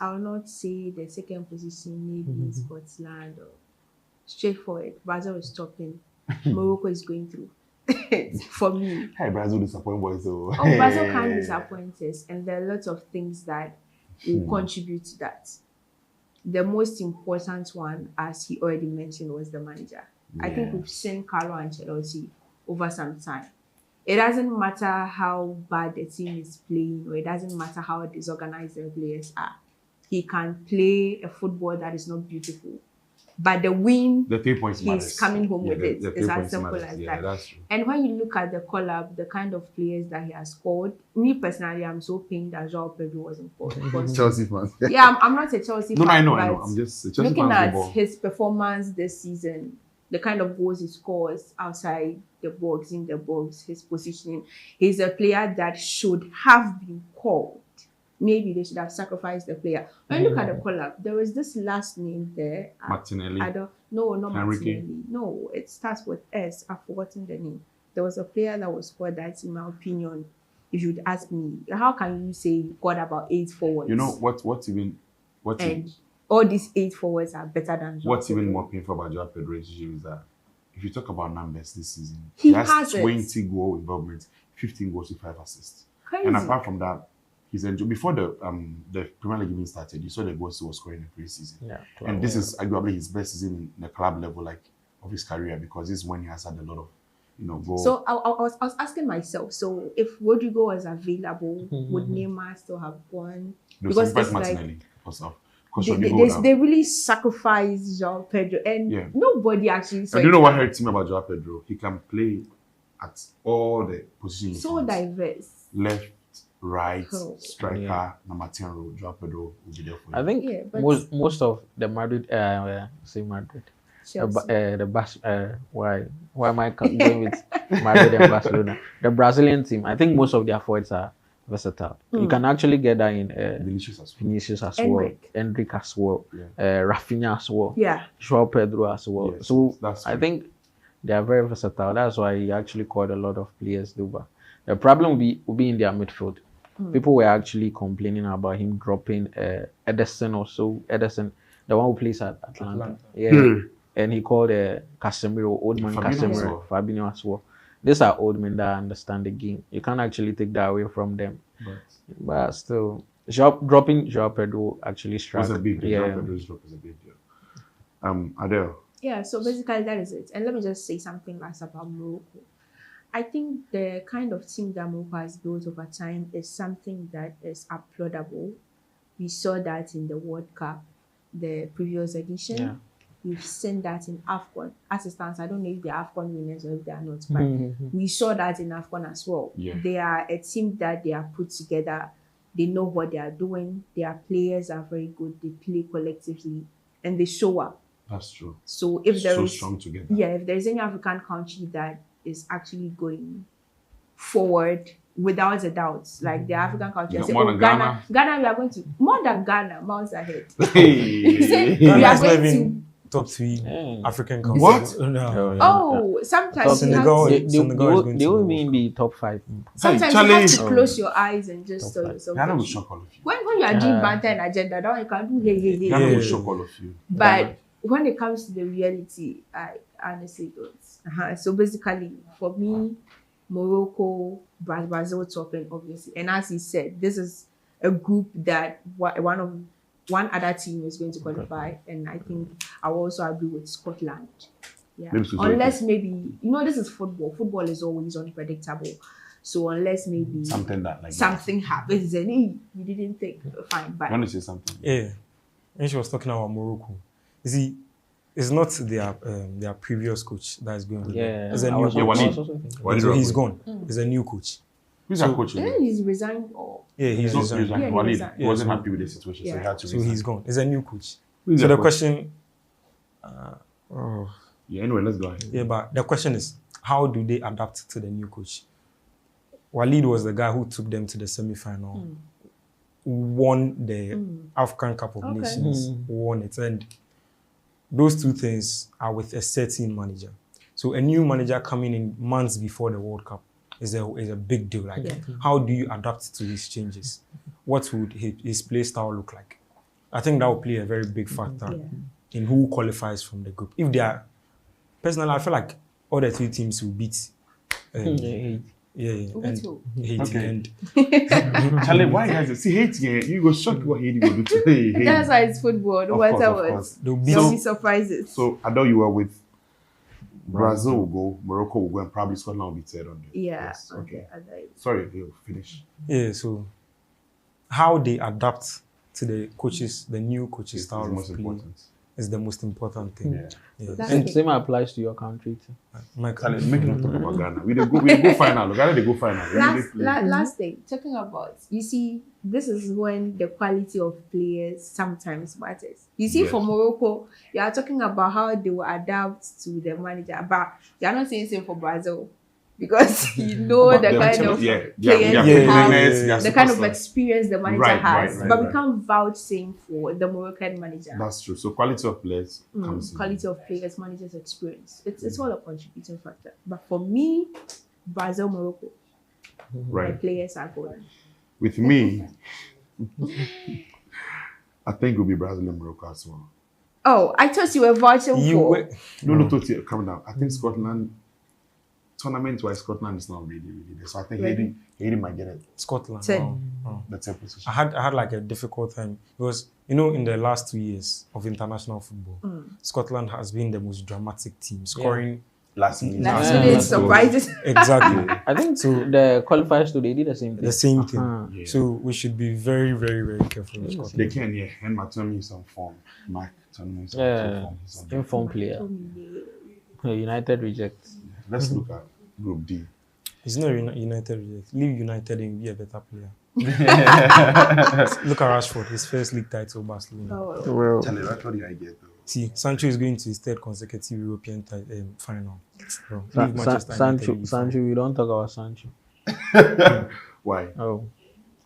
S3: I will not say the second position, maybe Scotland or straightforward. Brazil is topping. Morocco is going through. For me.
S1: Hey, Brazil disappoint boys though.
S3: Oh, Brazil can disappoint us, and there are lots of things that will contribute to that. The most important one, as he already mentioned, was the manager. I think we've seen Carlo Ancelotti over some time. It doesn't matter how bad the team is playing, or it doesn't matter how disorganized the players are. He can play a football that is not beautiful. But the win,
S1: the 3 points
S3: he's
S1: matters.
S3: coming home with it.
S1: The 3
S3: It's as
S1: points
S3: simple
S1: matters.
S3: as
S1: Yeah,
S3: that.
S1: that's true.
S3: And when you look at the call-up, the kind of players that he has scored, me personally, I'm so pained that João Pedro wasn't called. Because
S1: Chelsea fans.
S3: yeah, I'm not a Chelsea
S1: No,
S3: fan.
S1: I know.
S3: but
S1: I'm just a Chelsea
S3: looking
S1: fans
S3: at
S1: football.
S3: his performance this season, the kind of goals he scores outside the box, in the box, his positioning, he's a player that should have been called. Maybe they should have sacrificed the player. When you look at the call-up, there was this last name there.
S1: Martinelli.
S3: I don't. No, not
S1: Henrique.
S3: Martinelli. No, it starts with S. I've forgotten the name. There was a player that was scored that, in my opinion, if you'd ask me, how can you say you got about 8 forwards?
S1: You know
S3: And all these 8 forwards are better than João
S1: what's even
S3: Pedro.
S1: more painful about João Pedro's issue is that if you talk about numbers this season,
S3: He
S1: has
S3: has it.
S1: 20 goal involvement, 15 goals with 5 assists.
S3: Crazy.
S1: And apart from that, he's enjoyed before the Premier League even started. You saw the goals he was scoring in the preseason.
S4: Yeah,
S1: And this is arguably his best season in the club level, like of his career, because this is when he has had a lot of, goals.
S3: So I was asking myself, so if Rodrigo was available, would Neymar still have gone?
S1: They
S3: because
S1: sacrificed
S3: it's like-
S1: Martinelli because Rodrigo would have-
S3: They really sacrificed João Pedro, and
S1: Yeah.
S3: nobody actually saw
S1: And do you
S3: it
S1: know what
S3: coming.
S1: hurts me about João Pedro? He can play at all the positions. he
S3: So
S1: wants.
S3: diverse.
S1: Left, right,
S3: Oh.
S1: striker,
S4: Yeah.
S1: number 10 role. João Pedro will be there for you.
S4: I think
S3: Yeah, but-
S4: most of the Madrid, why am I going with Madrid and Barcelona? The Brazilian team, I think most of their forwards are versatile. You can actually get that in
S1: Delicious as well.
S4: Vinicius as
S3: Endrick.
S4: well, Endrick as well,
S1: Yeah.
S4: Rafinha as well,
S3: Yeah.
S4: João Pedro as well.
S1: Yes,
S4: So
S1: that's
S4: I
S1: true.
S4: think they are very versatile. That's why he actually called a lot of players over. The problem will be in their midfield. People were actually complaining about him dropping Ederson also. Ederson, the one who plays at Atlanta. Yeah. And he called Casemiro, old man
S1: Fabinho as
S4: Casemiro,
S1: well.
S4: Fabinho as well. These are old men that understand the game. You can't actually take that away from them. But still, dropping João Pedro actually struck.
S1: Was a big deal.
S4: Yeah.
S1: João Pedro's drop is a big deal. Adele.
S3: Yeah, so basically that is it. And let me just say something last about Morocco. I think the kind of team that Morocco has built over time is something that is applaudable. We saw that in the World Cup, the previous edition.
S4: Yeah.
S3: We've seen that in AFCON. As it stands, I don't know if they're AFCON winners or if they are not, but we saw that in AFCON as well.
S1: Yeah.
S3: They are a team that they are put together. They know what they are doing. Their players are very good. They play collectively and they show up.
S1: That's true.
S3: So if there
S1: So
S3: is,
S1: strong together.
S3: yeah, if there's any African country that is actually going forward without a doubt, like the African countries,
S1: Yeah,
S3: say,
S1: more
S3: oh,
S1: than
S3: Ghana, we are going to more than Ghana, miles ahead.
S1: Hey.
S3: Say,
S2: Ghana
S3: we are
S2: is not
S3: going to.
S2: even top 3
S4: Yeah.
S2: African countries.
S1: What?
S2: No.
S3: Oh, sometimes you
S2: Senegal
S3: have
S2: is-
S3: to,
S2: Senegal is going
S4: They
S2: to
S4: will
S2: the
S4: even be top 5.
S3: sometimes
S1: Charlie.
S3: you have to close your eyes and just tell
S4: Top
S3: yourself.
S1: Ghana will
S3: that
S1: shock all of you.
S3: when you are doing banter and agenda, that one you can do hey hey hey.
S1: Ghana
S2: Yeah.
S1: will shock all of you.
S3: But when it comes to the reality, I honestly don't. So basically, for me, Morocco, Brazil topping, obviously. And as he said, this is a group that one other team is going to qualify. And I think I will also agree with Scotland. Yeah.
S1: Maybe Scotland.
S3: Unless maybe, this is football. Football is always unpredictable. So unless maybe
S1: Something that like
S3: something happens and hey, you didn't think, fine.
S1: That.
S3: But
S1: You want to say something?
S2: Yeah. And she was talking about Morocco. You see, It's not their previous coach that is going with them.
S4: Yeah,
S2: It's a
S4: I
S2: new
S4: was
S2: coach.
S1: Walid.
S4: also thinking.
S1: Walid
S2: So he's
S1: Regragui.
S2: gone. It's a new coach.
S1: Who's that coach?
S3: Then he's resigned or
S2: Yeah, he's
S1: So
S2: resigned.
S1: he's like
S3: Yeah, he
S1: Walid
S3: resigned.
S1: he wasn't
S2: Yeah, so-
S1: happy with the situation, so he
S3: Yeah.
S1: had to
S2: So
S1: resign.
S2: he's gone. It's a new coach.
S1: Who's
S2: So
S1: their
S2: the
S1: coach?
S2: question,
S1: Yeah, anyway, let's go ahead.
S2: yeah, but the question is, how do they adapt to the new coach? Walid was the guy who took them to the semi-final, won the African Cup of
S3: Okay.
S2: Nations, won it, and those two things are with a certain manager. So a new manager coming in months before the World Cup is a big deal. Like, how do you adapt to these changes? What would his play style look like? I think that will play a very big factor in who qualifies from the group. If they are, personally, I feel like all the three teams will beat.
S3: Who
S2: and
S3: too?
S2: Haiti.
S1: Okay.
S2: And
S1: Charlie, why you guys see Haiti? Yeah, you go shock what Haiti will do today. Haiti.
S3: That's why it's football. No
S1: Of
S3: matter
S1: course, of
S3: what.
S1: course.
S2: they'll beat.
S3: There'll be surprises.
S1: So I know you were with Brazil will go, Morocco will go, and probably Scotland will be third on there.
S3: Yeah.
S1: Yes, okay.
S3: Okay.
S1: Sorry, you finish.
S2: Yeah, so how they adapt to the coaches, the new coaches
S1: It's
S2: style
S1: the
S2: of
S1: most
S2: play
S1: important.
S2: is the most important thing.
S1: Yeah.
S2: Yeah.
S3: That's
S4: And
S3: okay.
S4: same applies to your country too.
S2: My
S1: Charlie, make not talk about Ghana. We go final. Ghana they go final. We dey play.
S3: Last thing, talking about, you see, this is when the quality of players sometimes matters. You see,
S1: Yes.
S3: for Morocco, you are talking about how they will adapt to the manager, but you are not saying same for Brazil because you know the
S1: Them
S3: kind
S1: team-
S3: of
S1: yeah,
S3: players
S1: yeah,
S3: they
S1: yeah,
S3: have,
S1: yeah, yeah,
S3: the kind of
S1: superstars.
S3: experience the manager
S1: Right,
S3: has.
S1: right,
S3: But we
S1: right.
S3: can't vouch same for the Moroccan manager.
S1: That's true. So quality of players comes in.
S3: Quality of players, managers' experience. It's all a contributing factor. But for me, Brazil, Morocco, the
S1: Right.
S3: players are good.
S1: With me, I think it will be Brazil and Morocco as well.
S3: Oh, I thought you were vouching
S2: You
S3: for.
S2: were,
S1: No, Toti, calm down. I think Scotland, tournament-wise, Scotland is not really there. So I think
S3: Really?
S1: Haiti might get it.
S2: Scotland.
S3: Ten.
S1: The 10th position.
S2: I had like a difficult time because in the last 2 years of international football, Scotland has been the most dramatic team, scoring
S1: Last minute.
S3: Last
S4: Yeah.
S3: minute surprises.
S2: exactly
S4: I think the qualifiers too, they did the same thing.
S2: the same thing.
S1: Yeah.
S2: So we should be very, very, very careful with Scotland.
S1: They can, yeah. And McTominay is on form. Mark Tominay is on
S4: Yeah,
S1: form. He's on
S4: informed player. United rejects.
S1: Let's look at Group D.
S2: He's not United yet. Leave United and be a better player. Look at Rashford, his first league title, Barcelona.
S3: Oh,
S4: Well,
S1: Charlie, that's what the idea though.
S2: See, Sancho is going to his third consecutive European final. Bro, leave Manchester
S4: Sancho,
S2: United,
S4: Sancho, we don't talk about Sancho.
S1: Why?
S4: Oh,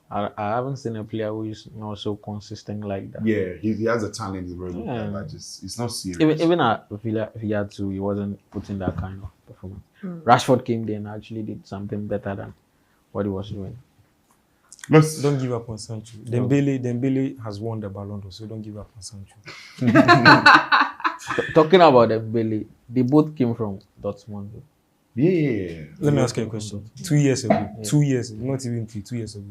S4: I haven't seen a player who is not so consistent like that.
S1: Yeah, he has a talent, he's very good,
S4: Yeah.
S1: but just it's not serious.
S4: Even at Villa too, he wasn't putting that kind of performance. Rashford came there and actually did something better than what he was doing.
S1: Let's
S2: Don't give up on Sancho. Dembele has won the Ballon d'Or, so don't give up on Sancho.
S4: Talking about Dembele, they both came from Dortmund.
S1: yeah.
S2: Let me ask you a question. 2 years ago, 2 years, not even 3, 2 years ago,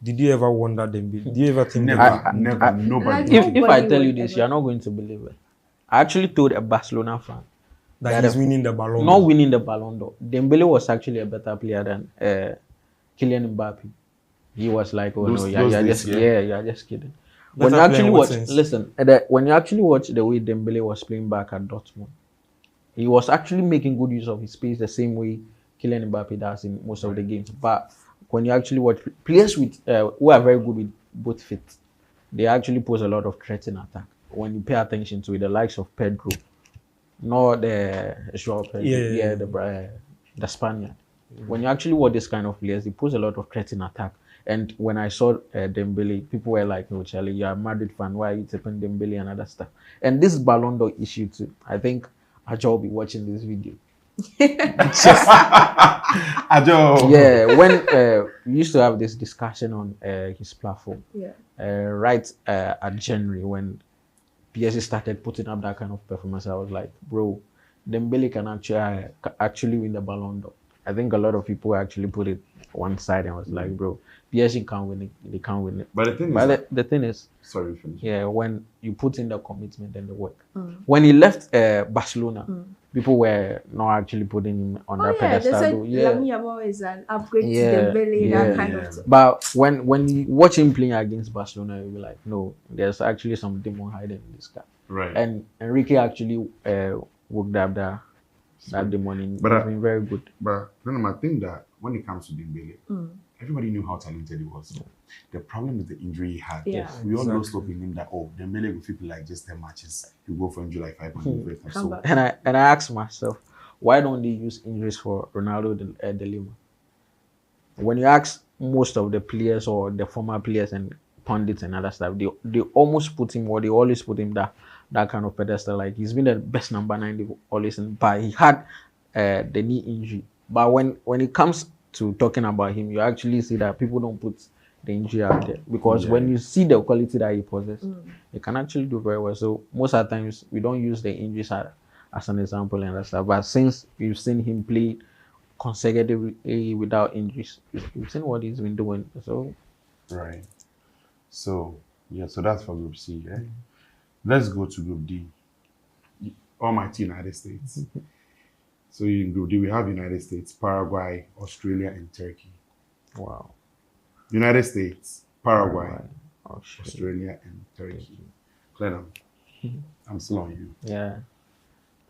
S2: did you ever wonder Dembele? Did you ever think
S1: Never, never, nobody.
S3: Like-
S4: If I tell you
S3: would
S4: this,
S3: ever-
S4: you're not going to believe it. I actually told a Barcelona fan,
S2: that he's winning the Ballon
S4: not
S2: d'Or?
S4: winning the Ballon d'Or. Dembele was actually a better player than Kylian Mbappe. He was like, oh
S1: Those-
S4: no,
S1: those
S4: you're
S1: days,
S4: just
S1: yeah.
S4: you're just kidding. When
S2: Better
S4: you
S2: player
S4: actually
S2: in what
S4: watch,
S2: sense?
S4: listen, when you actually watch the way Dembele was playing back at Dortmund, he was actually making good use of his space the same way Kylian Mbappe does in most of the games. But when you actually watch players with who are very good with both feet, they actually pose a lot of threat in attack. When you pay attention to it, the likes of Pedro, not the Joao Pedro,
S2: Yeah.
S4: the Spaniard. When you actually watch this kind of players, they pose a lot of threat in attack. And when I saw Dembele, people were like, "No, Charlie, you're a Madrid fan. Why are you tipping Dembele and other stuff?" And this Ballon d'Or issue too. I think Ajo will be watching this video.
S1: Ajo.
S4: Yeah, when we used to have this discussion on his platform,
S3: yeah.
S4: right at January when PSG started putting up that kind of performance, I was like, bro, Dembele can actually win the Ballon d'Or. I think a lot of people actually put it one side and was like, bro, PSG can't win it. They can't win it.
S1: But the thing is,
S4: But the thing is,
S1: sorry, finish.
S4: yeah, when you put in the commitment and the work. When he left Barcelona, people were not actually putting him on that
S3: They
S4: pedestal.
S3: said
S4: though. Yeah.
S3: Lamine Yamal is an upgrade
S4: Yeah,
S3: to Dembele,
S4: yeah.
S3: that kind of thing.
S4: But when you watch him playing against Barcelona, you'll be like, no, there's actually some demon hiding in this guy.
S1: Right.
S4: And Enrique actually worked up that demon in.
S1: But,
S4: It's been very good.
S1: But I think that when it comes to Dembele, everybody knew how talented he was. The problem is the injury he had.
S3: Yeah.
S1: We all lost hope in him that Dembele will feel like just 10 matches. He'll go for injury like 5 months.
S3: Come back.
S4: And I asked myself, why don't they use injuries for Ronaldo de Lima? When you ask most of the players or the former players and pundits and other stuff, they almost put him, or they always put him that kind of pedestal. Like he's been the best number 9 they've always in, but he had the knee injury. But when it comes to talking about him, you actually see that people don't put the injury out there, because when you see the quality that he possesses, he can actually do very well. So most of the times we don't use the injuries as an example and that stuff. But since we've seen him play consecutively without injuries, we've seen what he's been doing. So
S1: Right. So that's for Group C. Eh? Let's go to Group D. Almighty United States. So in Group D, we have United States, Paraguay, Australia, and Turkey.
S4: wow.
S1: United States, Paraguay,
S4: Oh, shit.
S1: Australia, and Turkey. Clenham, I'm still on you.
S4: Yeah.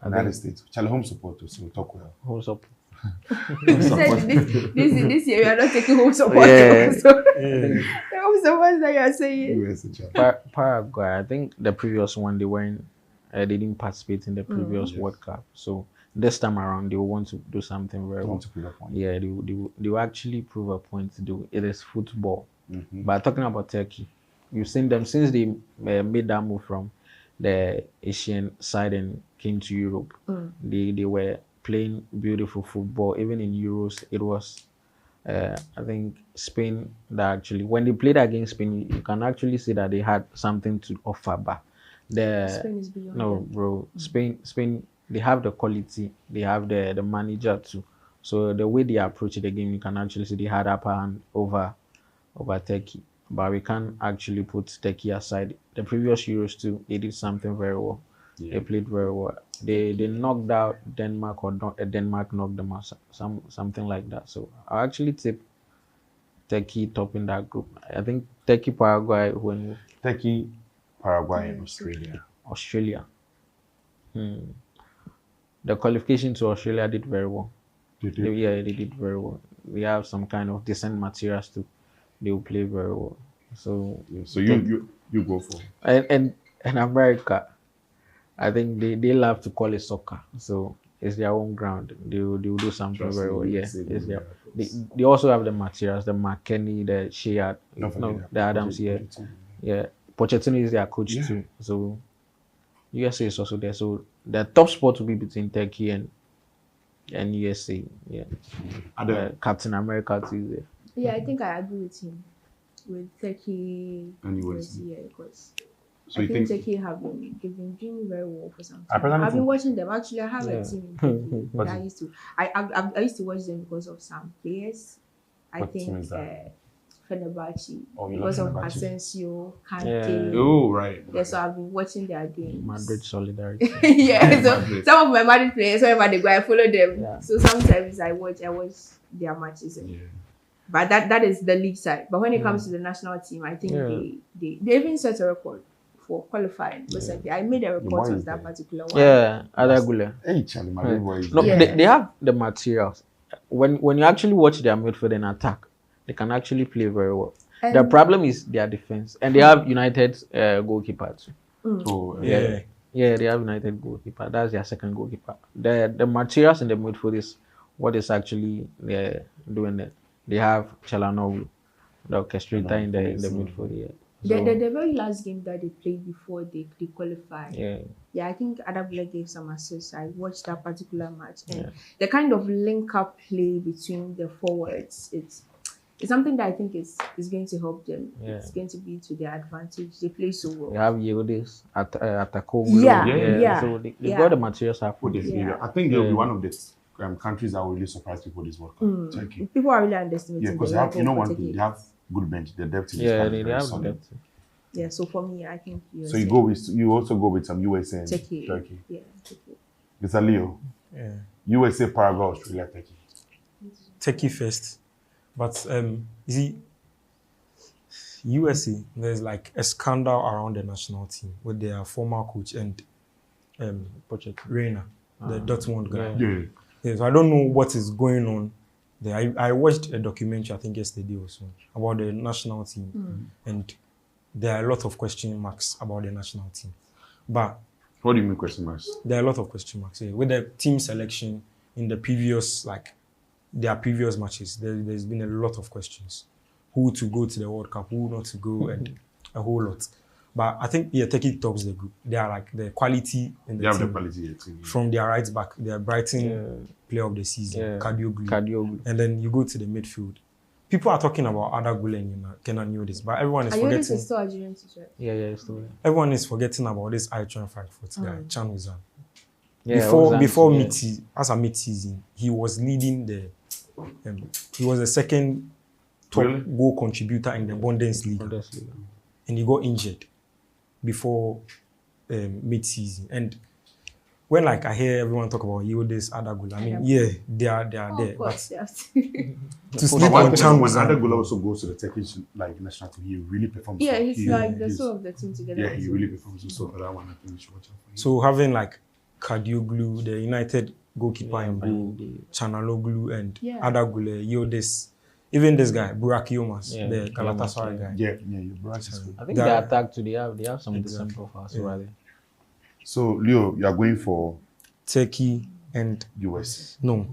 S1: United States. Charlie home supporters, so talk well.
S4: Who's up?
S3: You said this year you are not taking home support.
S4: Yeah.
S3: So,
S2: Yeah.
S3: the home support that you are saying.
S1: USA, Charlie.
S4: Paraguay, I think the previous one they didn't participate in the previous World Cup. So this time around they will want to do something very
S1: I
S4: well.
S1: want to prove a point.
S4: Yeah, they will actually prove a point to do. It is football. But talking about Turkey, you've seen them since they made that move from the Asian side and came to Europe. They were playing beautiful football. Even in Euros, it was I think Spain that actually, when they played against Spain, you can actually see that they had something to offer. But
S3: Spain is beyond
S4: no,
S3: them.
S4: bro, Spain, they have the quality, they have the manager too. So the way they approach the game, you can actually see they had upper hand over Turkey. But we can't actually put Turkey aside. The previous Euros too, they did something very well. They played very well. They knocked out Denmark, or Denmark knocked them out, something like that. So I actually tip Turkey top in that group. I think Turkey, Paraguay,
S1: Turkey, Paraguay, and
S4: Australia. The qualification to Australia did very well. They did very well. We have some kind of decent materials too. They will play very well. So
S1: you go for
S4: and America, I think they love to call it soccer. So it's their own ground. They will do something very well. Yeah, it's their. They also have the materials, the McKennie, the Sheard, the Adams here. Yeah, Pochettino is their coach too. So USA is also there. So the top spot will be between Turkey and USA. Yeah, Captain America too is there.
S3: Yeah, I think I agree with him. With Turkey,
S1: And
S3: because
S1: So
S3: I
S1: you
S3: think
S1: think
S3: Turkey they've been doing very well for some
S1: I
S3: time.
S1: personally
S3: I've been
S1: think-
S3: watching them. Actually, I have a team in Turkey that I used to. I used to watch them because of some players. I
S1: What team
S3: think
S1: is that?
S3: Fenerbahce,
S1: Oh, you
S3: because
S1: love
S3: of
S1: Fenerbahce?
S3: Asensio, Kante.
S4: Yeah.
S1: Oh, right.
S3: Yeah, so I've been watching their games.
S4: Madrid solidarity.
S3: Yeah, so
S1: Madrid.
S3: some of my Madrid players, wherever they go, I follow them.
S4: Yeah.
S3: So sometimes I watch their matches.
S1: Yeah.
S3: But that is the league side. But when it comes to the national team, I think they even set a record for qualifying recently. I made a report
S1: one
S3: on
S1: is
S3: that
S1: there.
S3: particular one.
S4: Yeah, Adagule.
S1: Hey, Charlie, my little boy.
S4: No,
S3: Yeah.
S4: they have the materials. When you actually watch their midfield and attack, they can actually play very well.
S3: And
S4: The problem is their defense, and they have United goalkeeper too.
S1: Oh,
S2: Yeah.
S4: Yeah, they have United goalkeeper. That's their second goalkeeper. The materials in the midfield is what is actually doing it. They have Chalanoglu, the orchestrator in the midfield. Yeah.
S3: the very last game that they played before they qualified.
S4: Yeah.
S3: Yeah, I think Adabule gave some assists. I watched that particular match, and the kind of link-up play between the forwards, it's something that I think is going to help them.
S4: Yeah.
S3: It's going to be to their advantage. They play so well.
S4: They have Yildiz, Atakoglu.
S3: Yeah.
S4: So they got the materials to put it.
S3: Yeah.
S1: I think they'll be one of the countries that will really surprise people this World Cup. Turkey.
S3: People are really underestimating.
S1: Yeah, because
S3: the
S1: they have,
S3: level
S1: one
S3: of
S1: thing,
S3: Turkey.
S1: they have good bench. The depth is
S4: Yeah,
S1: very
S4: they have
S1: solid.
S4: depth.
S3: Yeah, so for me, I think
S1: So you also go with some USA and
S3: Turkey.
S1: Turkey.
S3: Yeah, Turkey.
S1: Mr. Leo,
S2: Yeah.
S1: USA, Paraguay, Australia, Turkey.
S2: Turkey first. But you see, USA, there's like a scandal around the national team with their former coach and
S4: Pochettino.
S2: Reina, the Dortmund guy.
S4: Yeah.
S1: Yeah.
S2: Yes, I don't know what is going on there. I watched a documentary, I think yesterday or so, about the national team. And there are a lot of question marks about the national team. But
S1: What do you mean question marks?
S2: there are a lot of question marks. Yeah. With the team selection in the previous, like, their previous matches, there's been a lot of questions. Who to go to the World Cup, who not to go, and a whole lot. But I think, yeah, Turkey tops the group. They are like the quality in
S1: They
S2: the
S1: have the
S2: team.
S1: quality here too.
S2: From their right back, their Brighton player of the season,
S4: Yeah.
S2: Kadioglu.
S4: Kadioglu.
S2: And then you go to the midfield. People are talking about Ada Gule and Kenan Yildiz, but everyone is
S3: Are you this
S2: forgetting.
S3: is still Algerian teacher?
S4: Yeah, it's still there.
S2: Everyone is forgetting about this Aichon Frankfurt guy, Chan Huzan.
S4: Yeah,
S2: Before
S4: yeah.
S2: mid-season, he was leading the. He was the second top
S1: Really?
S2: goal contributor in the Bundesliga,
S4: Bundesliga.
S2: and he got injured before mid-season. And when like I hear everyone talk about Yildiz, Ada Gule, I mean, yeah, they are
S3: Oh,
S2: there,
S3: of course,
S2: but
S3: they have to.
S2: to
S1: But
S2: sleep
S1: one
S2: on
S1: thing,
S2: Chan
S1: when
S2: Huzan.
S1: Adegula also goes to the Turkish like national team, he really performs.
S3: Yeah,
S1: well.
S3: he's
S1: He-
S3: like the
S1: he's-
S3: soul of the team together.
S1: Yeah, he
S3: also.
S1: really performs. So for that one, I think we should watch out for him.
S2: So having like Kadioglu, the United goalkeeper in goal, Chanaloglu and
S3: Yeah.
S2: Adagule, Yildiz, even this guy, Burak Yilmaz,
S4: Yeah,
S2: the Galatasaray
S4: Yilmaz,
S2: guy.
S1: yeah, your brother is good.
S4: I think
S2: They
S4: they
S2: are-
S4: attack too. They have some
S2: Exactly.
S4: decent profiles
S2: Yeah.
S4: already.
S1: So Leo, you are going for
S2: Turkey and
S1: US.
S2: no.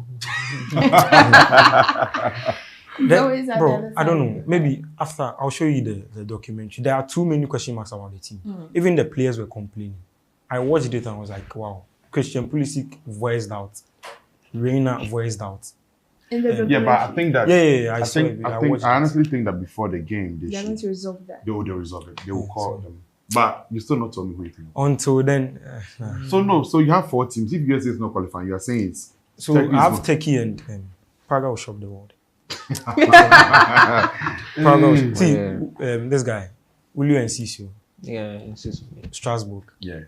S3: always at the
S2: Bro,
S3: other
S2: I don't
S3: side.
S2: know. Maybe after I'll show you the documentary. There are too many question marks about the team. Even the players were complaining. I watched it and I was like, wow. Christian Pulisic voiced out. Reina voiced out.
S3: In the
S1: Yeah, but I think that
S2: Yeah, I saw
S1: think
S2: it.
S1: I
S2: watched it.
S1: honestly think that before the game
S3: they're going to resolve that.
S1: they'll resolve it. They will
S2: Yeah,
S1: call
S2: so-
S1: them. But you still not told me who you think.
S2: Until then, nah.
S1: So no, so you have 4 teams. If USA is not qualifying, you are saying it's
S2: So
S1: Turkey is
S2: I have
S1: not-
S2: Turkey and Praga will shock the world. Praga will see this guy, William Enciso,
S4: Yeah, insist.
S2: Strasbourg.
S1: Yeah.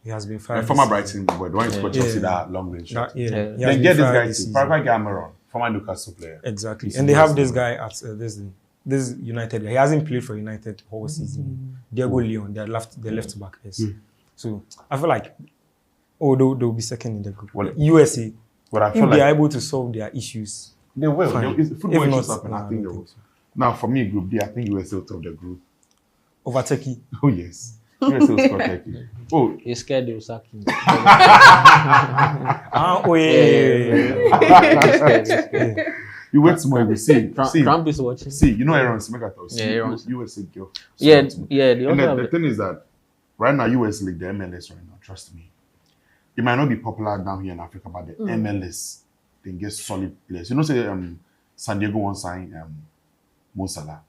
S2: He has been
S1: And
S2: fired.
S1: former
S2: this
S1: Brighton boy, the one who scored
S2: Yeah.
S1: Chelsea that long range
S2: season.
S1: shot.
S2: That- yeah,
S4: Yeah.
S2: he has
S1: Then
S2: been
S1: get this
S2: fired
S1: guy
S2: this
S1: too.
S2: season.
S1: Paraguay Cameron, former Newcastle player.
S2: Exactly.
S1: He's
S2: And they have
S1: nice.
S2: this guy at this United. He hasn't played for United whole season. Diego Leon, their left back. Yes. So I feel like, they'll be second in the group.
S1: Well,
S2: USA,
S1: But I
S2: if
S1: feel
S2: they are
S1: like
S2: able to solve their issues,
S1: they will.
S2: fine.
S1: Football
S2: If
S1: issues
S2: not,
S1: happen.
S2: nah,
S1: I think
S2: I
S1: they
S2: don't
S1: will.
S2: think so.
S1: Now for me, Group D, I think USA will top the group.
S2: over Turkey.
S1: Oh yes, USA will score Turkey. Oh,
S4: He's scared they'll sack him. He's scared.
S1: you wait tomorrow. You will see.
S4: Trump is watching.
S1: See, you know Aaron Smith.
S4: Yeah, Aaron.
S1: USA girl.
S4: Yeah, yeah. They
S1: And
S4: also
S1: the
S4: have
S1: thing is that right now, US League, the MLS right now, trust me. It might not be popular down here in Africa, but the MLS, they get solid players. You know, say San Diego won't sign Mo Salah.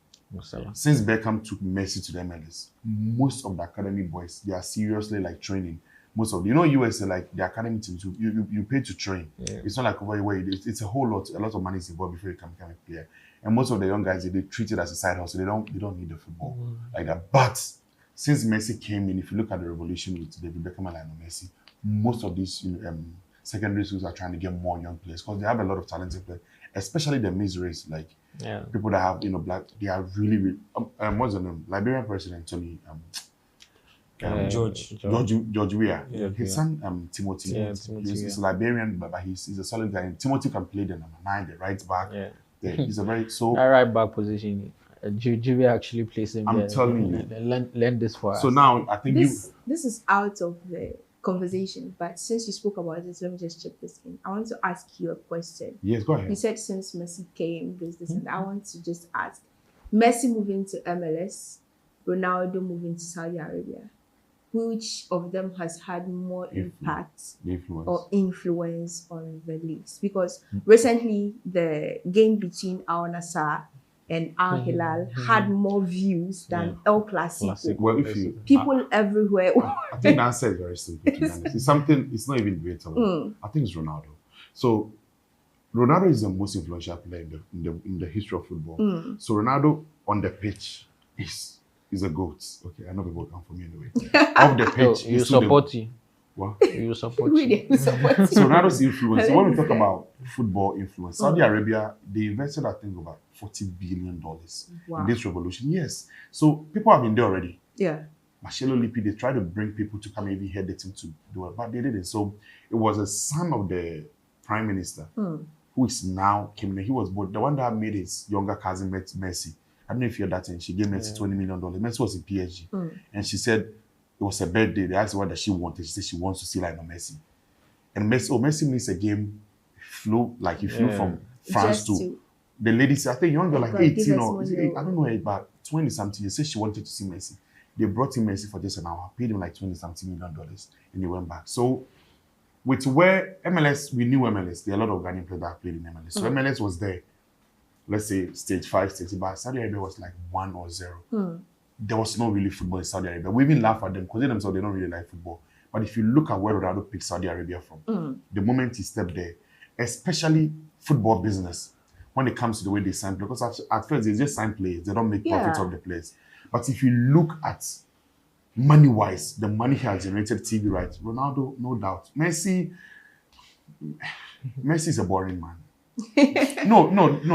S1: Since Beckham took Messi to the MLS, most of the academy boys, they are seriously like training. Most of US like the academy teams, you pay to train.
S4: Yeah.
S1: It's not like over where it's a lot of money is involved before you can become a player. And most of the young guys, they treat it as a side hustle. They don't need the football like that. But since Messi came in, if you look at the revolution with David Beckham and Lionel Messi, most of these secondary schools are trying to get more young players because they have a lot of talented players, especially the mixed race, like people that have black. They are really what's the name? Liberian president Tony
S2: George.
S1: George Weah.
S4: Yeah,
S1: His son Timothy.
S4: Yeah, Timothy,
S1: He's Liberian, but he's a solid guy. And Timothy can play the number 9, the right back.
S4: Yeah.
S1: He's a very so.
S4: That right back position. Juve actually plays him
S1: I'm
S4: there.
S1: telling you.
S4: They learn this for us.
S1: So now I think
S3: This is out of the conversation, but since you spoke about this, let me just check this in. I want to ask you a question.
S1: yes, go
S3: You
S1: ahead.
S3: said since Messi came, this, and I want to just ask: Messi moving to MLS, Ronaldo moving to Saudi Arabia. Which of them has had more impact
S1: The influence.
S3: or influence on the leagues? Because recently the game between Al Nassr and Al Hilal had more views than El Clasico.
S1: Well, if you
S3: People everywhere.
S1: I think the answer is very simple, to be honest. It's something, it's not even debatable. I think it's Ronaldo. So, Ronaldo is the most influential player in the history of football. So, Ronaldo on the pitch is a GOAT. Okay, I know people come for me anyway. Off the pitch,
S4: you
S1: he's still
S4: support you.
S1: What?
S4: We will support
S3: We
S4: you.
S3: didn't support you.
S1: So Ronaldo's influence. So when we talk about football influence, Saudi Arabia, they invested, I think, about $40 billion
S3: Wow.
S1: in this revolution. Yes. So people have been there already.
S3: Yeah.
S1: Marcelo Lippi, they tried to bring people to come even head the team to do it, but they didn't. So it was a son of the prime minister who is now came in. He was both the one that made his younger cousin met Messi. I don't know if you heard that thing. She gave Messi $20 million. Messi was in PSG. And she said it was her birthday. They asked her what does she wanted. She said she wants to see Lionel Messi. And Messi missed a game. He flew from France
S3: Just
S1: to the lady said, I think young girl like
S3: God, give
S1: 18
S3: us
S1: or
S3: money.
S1: I don't know, about 20 something. She said she wanted to see Messi. They brought him Messi for just an hour, paid him like $20 something million, and he went back. So with where MLS, we knew MLS. There are a lot of Ghanaian players that played in MLS. So MLS was there. Let's say stage 5, stage 6, but Saudi Arabia was like 1 or 0. There was no really football in Saudi Arabia. We even laugh at them because they themselves, they don't really like football. But if you look at where Ronaldo picked Saudi Arabia from, the moment he stepped there, especially football business, when it comes to the way they sign players, because at first they just sign players, they don't make profits of the players. But if you look at money-wise, the money he has generated TV rights, Ronaldo, no doubt. Messi is a boring man. No,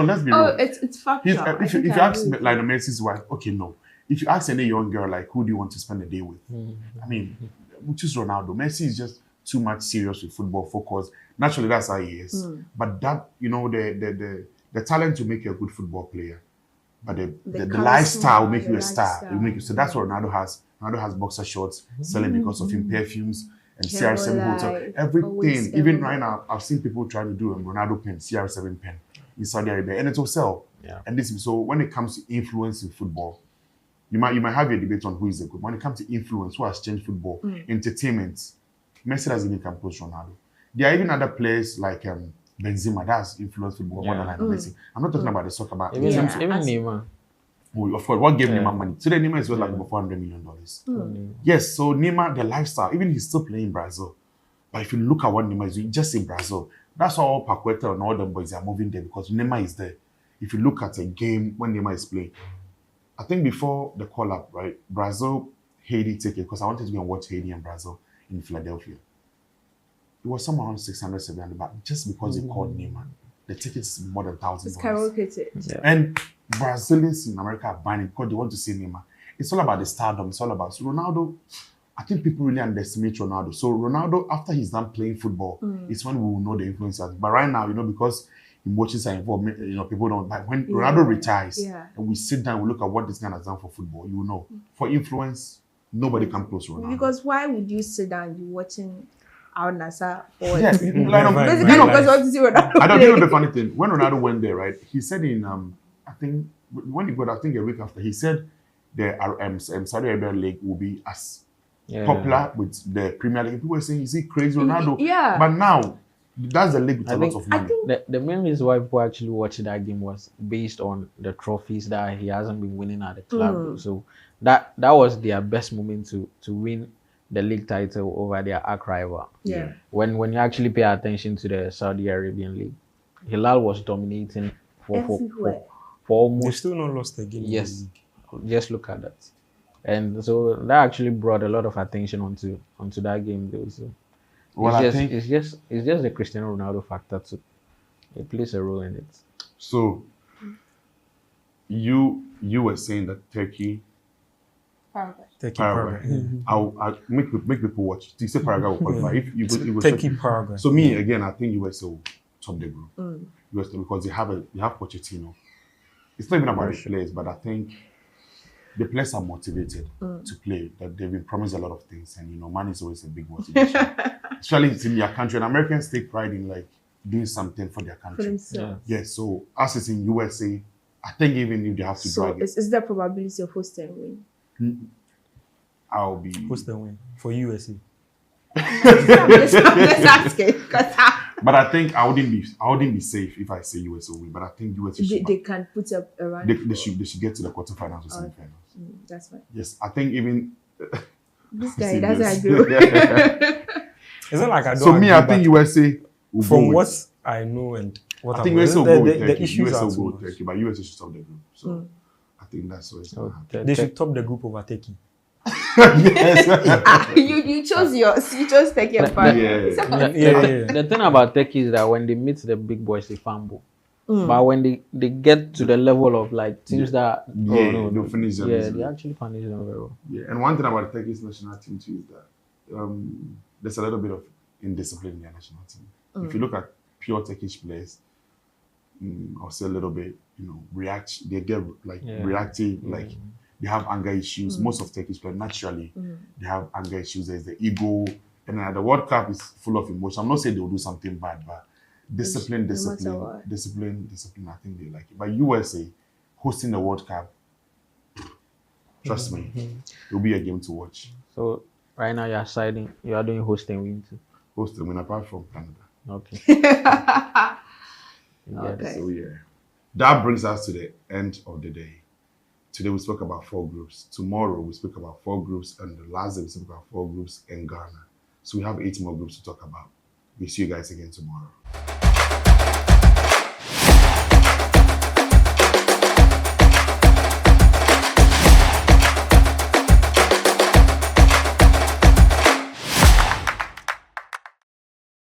S1: let's be real.
S3: Oh, it's factual.
S1: If you ask like the Messi's wife, okay, no. If you ask any young girl, like, who do you want to spend the day with? I mean, we choose Ronaldo. Messi is just too much serious with football focus. Naturally, that's how he is. But that, the talent to make you a good football player, but the lifestyle will make you a star. It will make you. So that's what Ronaldo has. Ronaldo has boxer shorts, selling because of him perfumes and CR7 hotel, everything. Even right now, I've seen people trying to do a Ronaldo pen, CR7 pen in Saudi Arabia, and it will sell.
S4: Yeah.
S1: And so when it comes to influence in football, you might have a debate on who is the good. When it comes to influence, who has changed football, entertainment, Messi doesn't even come close to Ronaldo. There are even other players like Benzema that has influenced football more than Messi. I'm not talking about the soccer, but
S4: Even Neymar.
S1: Of course, what gave Neymar money? Today, Neymar is worth like over $400 million. Yes, so Neymar, the lifestyle, even he's still playing in Brazil. But if you look at what Neymar is doing, just in Brazil, that's why all Paqueta and all them boys are moving there because Neymar is there. If you look at a game when Neymar is playing, I think before the call-up, right, Brazil, Haiti ticket, because I wanted to go and watch Haiti and Brazil in Philadelphia. It was somewhere around 600, 700, but just because they called Neymar, the tickets more than $1,000.
S3: It's skyrocketed.
S4: Yeah.
S1: And Brazilians in America are buying it because they want to see Neymar. It's all about the stardom. It's all about Ronaldo. I think people really underestimate Ronaldo. So Ronaldo, after he's done playing football, it's when we will know the influence. But right now, because emotions are involved, people don't. But when Ronaldo retires and we sit down, we look at what this guy has done for football, you know. For influence, nobody can close to Ronaldo.
S3: Because why would you sit down and be watching Al Nassr or
S1: Yeah,
S3: basically
S2: Right.
S3: because what to see Ronaldo
S1: I don't
S3: play.
S1: know the funny thing. When Ronaldo went there, right? He said in I think when he got, I think a week after, he said the Saudi Arabia league will be as popular with the Premier League. People were saying, "Is he crazy, Ronaldo?"
S3: Yeah.
S1: But now that's the league with
S4: I
S1: a lot
S4: think-
S1: of money.
S4: The main reason why people actually watched that game was based on the trophies that he hasn't been winning at the club. So that was their best moment to win the league title over their arch rival.
S3: Yeah.
S4: When you actually pay attention to the Saudi Arabian league, Hilal was dominating for
S3: Everywhere.
S2: They
S4: almost.
S2: still not lost a game. in the
S4: Yes,
S2: league.
S4: just look at that. And so that actually brought a lot of attention onto that game though. So
S1: Well,
S4: it's
S1: I
S4: just,
S1: think
S4: it's just the Cristiano Ronaldo factor too. It plays a role in it.
S1: so. You were saying that Turkey,
S3: Paraguay.
S2: Turkey,
S1: Paraguay.
S2: Paraguay.
S1: I'll make people watch. You say Paraguay will qualify. If you go
S2: Turkey, Paraguay.
S1: So me again, I think USA will top the group. USA because they have Pochettino. It's not even about the players, but I think the players are motivated to play. That they've been promised a lot of things, and money is always a big motivation. Especially it's in their country, and Americans take pride in like doing something for their
S3: For
S1: country.
S3: themselves.
S1: Yes. So as it's in USA, I think even if they have to
S3: So
S1: drag it,
S3: is there probability of hosting win?
S1: I'll be.
S2: Who's the win for USA?
S3: I'm just asking because
S1: But I think I wouldn't be safe if I say USA will win. But I think USA should.
S3: they can put up a run.
S1: They should get to the quarterfinals or semifinals.
S3: That's fine.
S1: Yes, I think even.
S3: This guy
S1: See
S3: doesn't
S1: this.
S3: agree.
S2: It's not like I don't.
S1: So me,
S2: agree,
S1: I think
S2: but
S1: USA will
S2: from
S1: go with,
S2: what I know and what
S1: I think
S2: I've
S1: USA will
S2: heard,
S1: go with
S2: the
S1: Turkey.
S2: issues
S1: USA
S2: are
S1: will go
S2: too
S1: with
S2: much.
S1: Turkey, but USA should stop the group. So I think that's what it's going to happen.
S2: They should top the group over Turkey.
S3: Ah, you chose yours. You chose Turkey and France.
S1: Yeah.
S4: The thing about Turkey is that when they meet the big boys, they fumble. But when they get to the level of like teams that
S1: they'll finish them
S4: yeah,
S1: easily.
S4: they actually punish them very well.
S1: Yeah, and one thing about the Turkish national team too is that there's a little bit of indiscipline in their national team. If you look at pure Turkish players, I'll say a little bit, they get like reactive, like they have anger issues. Most of Turkish players naturally they have anger issues. There's the ego, and the World Cup is full of emotion. I'm not saying they'll do something bad, but discipline. I think they like it. But USA hosting the World Cup, trust me, it'll be a game to watch.
S4: So right now you are doing hosting win too.
S1: Hosting win apart from Canada.
S4: Okay.
S3: Okay.
S1: So yeah, that brings us to the end of the day. Today we spoke about 4 groups. Tomorrow we speak about 4 groups, and the last day we spoke about 4 groups in Ghana. So we have 8 more groups to talk about. We'll see you guys again tomorrow.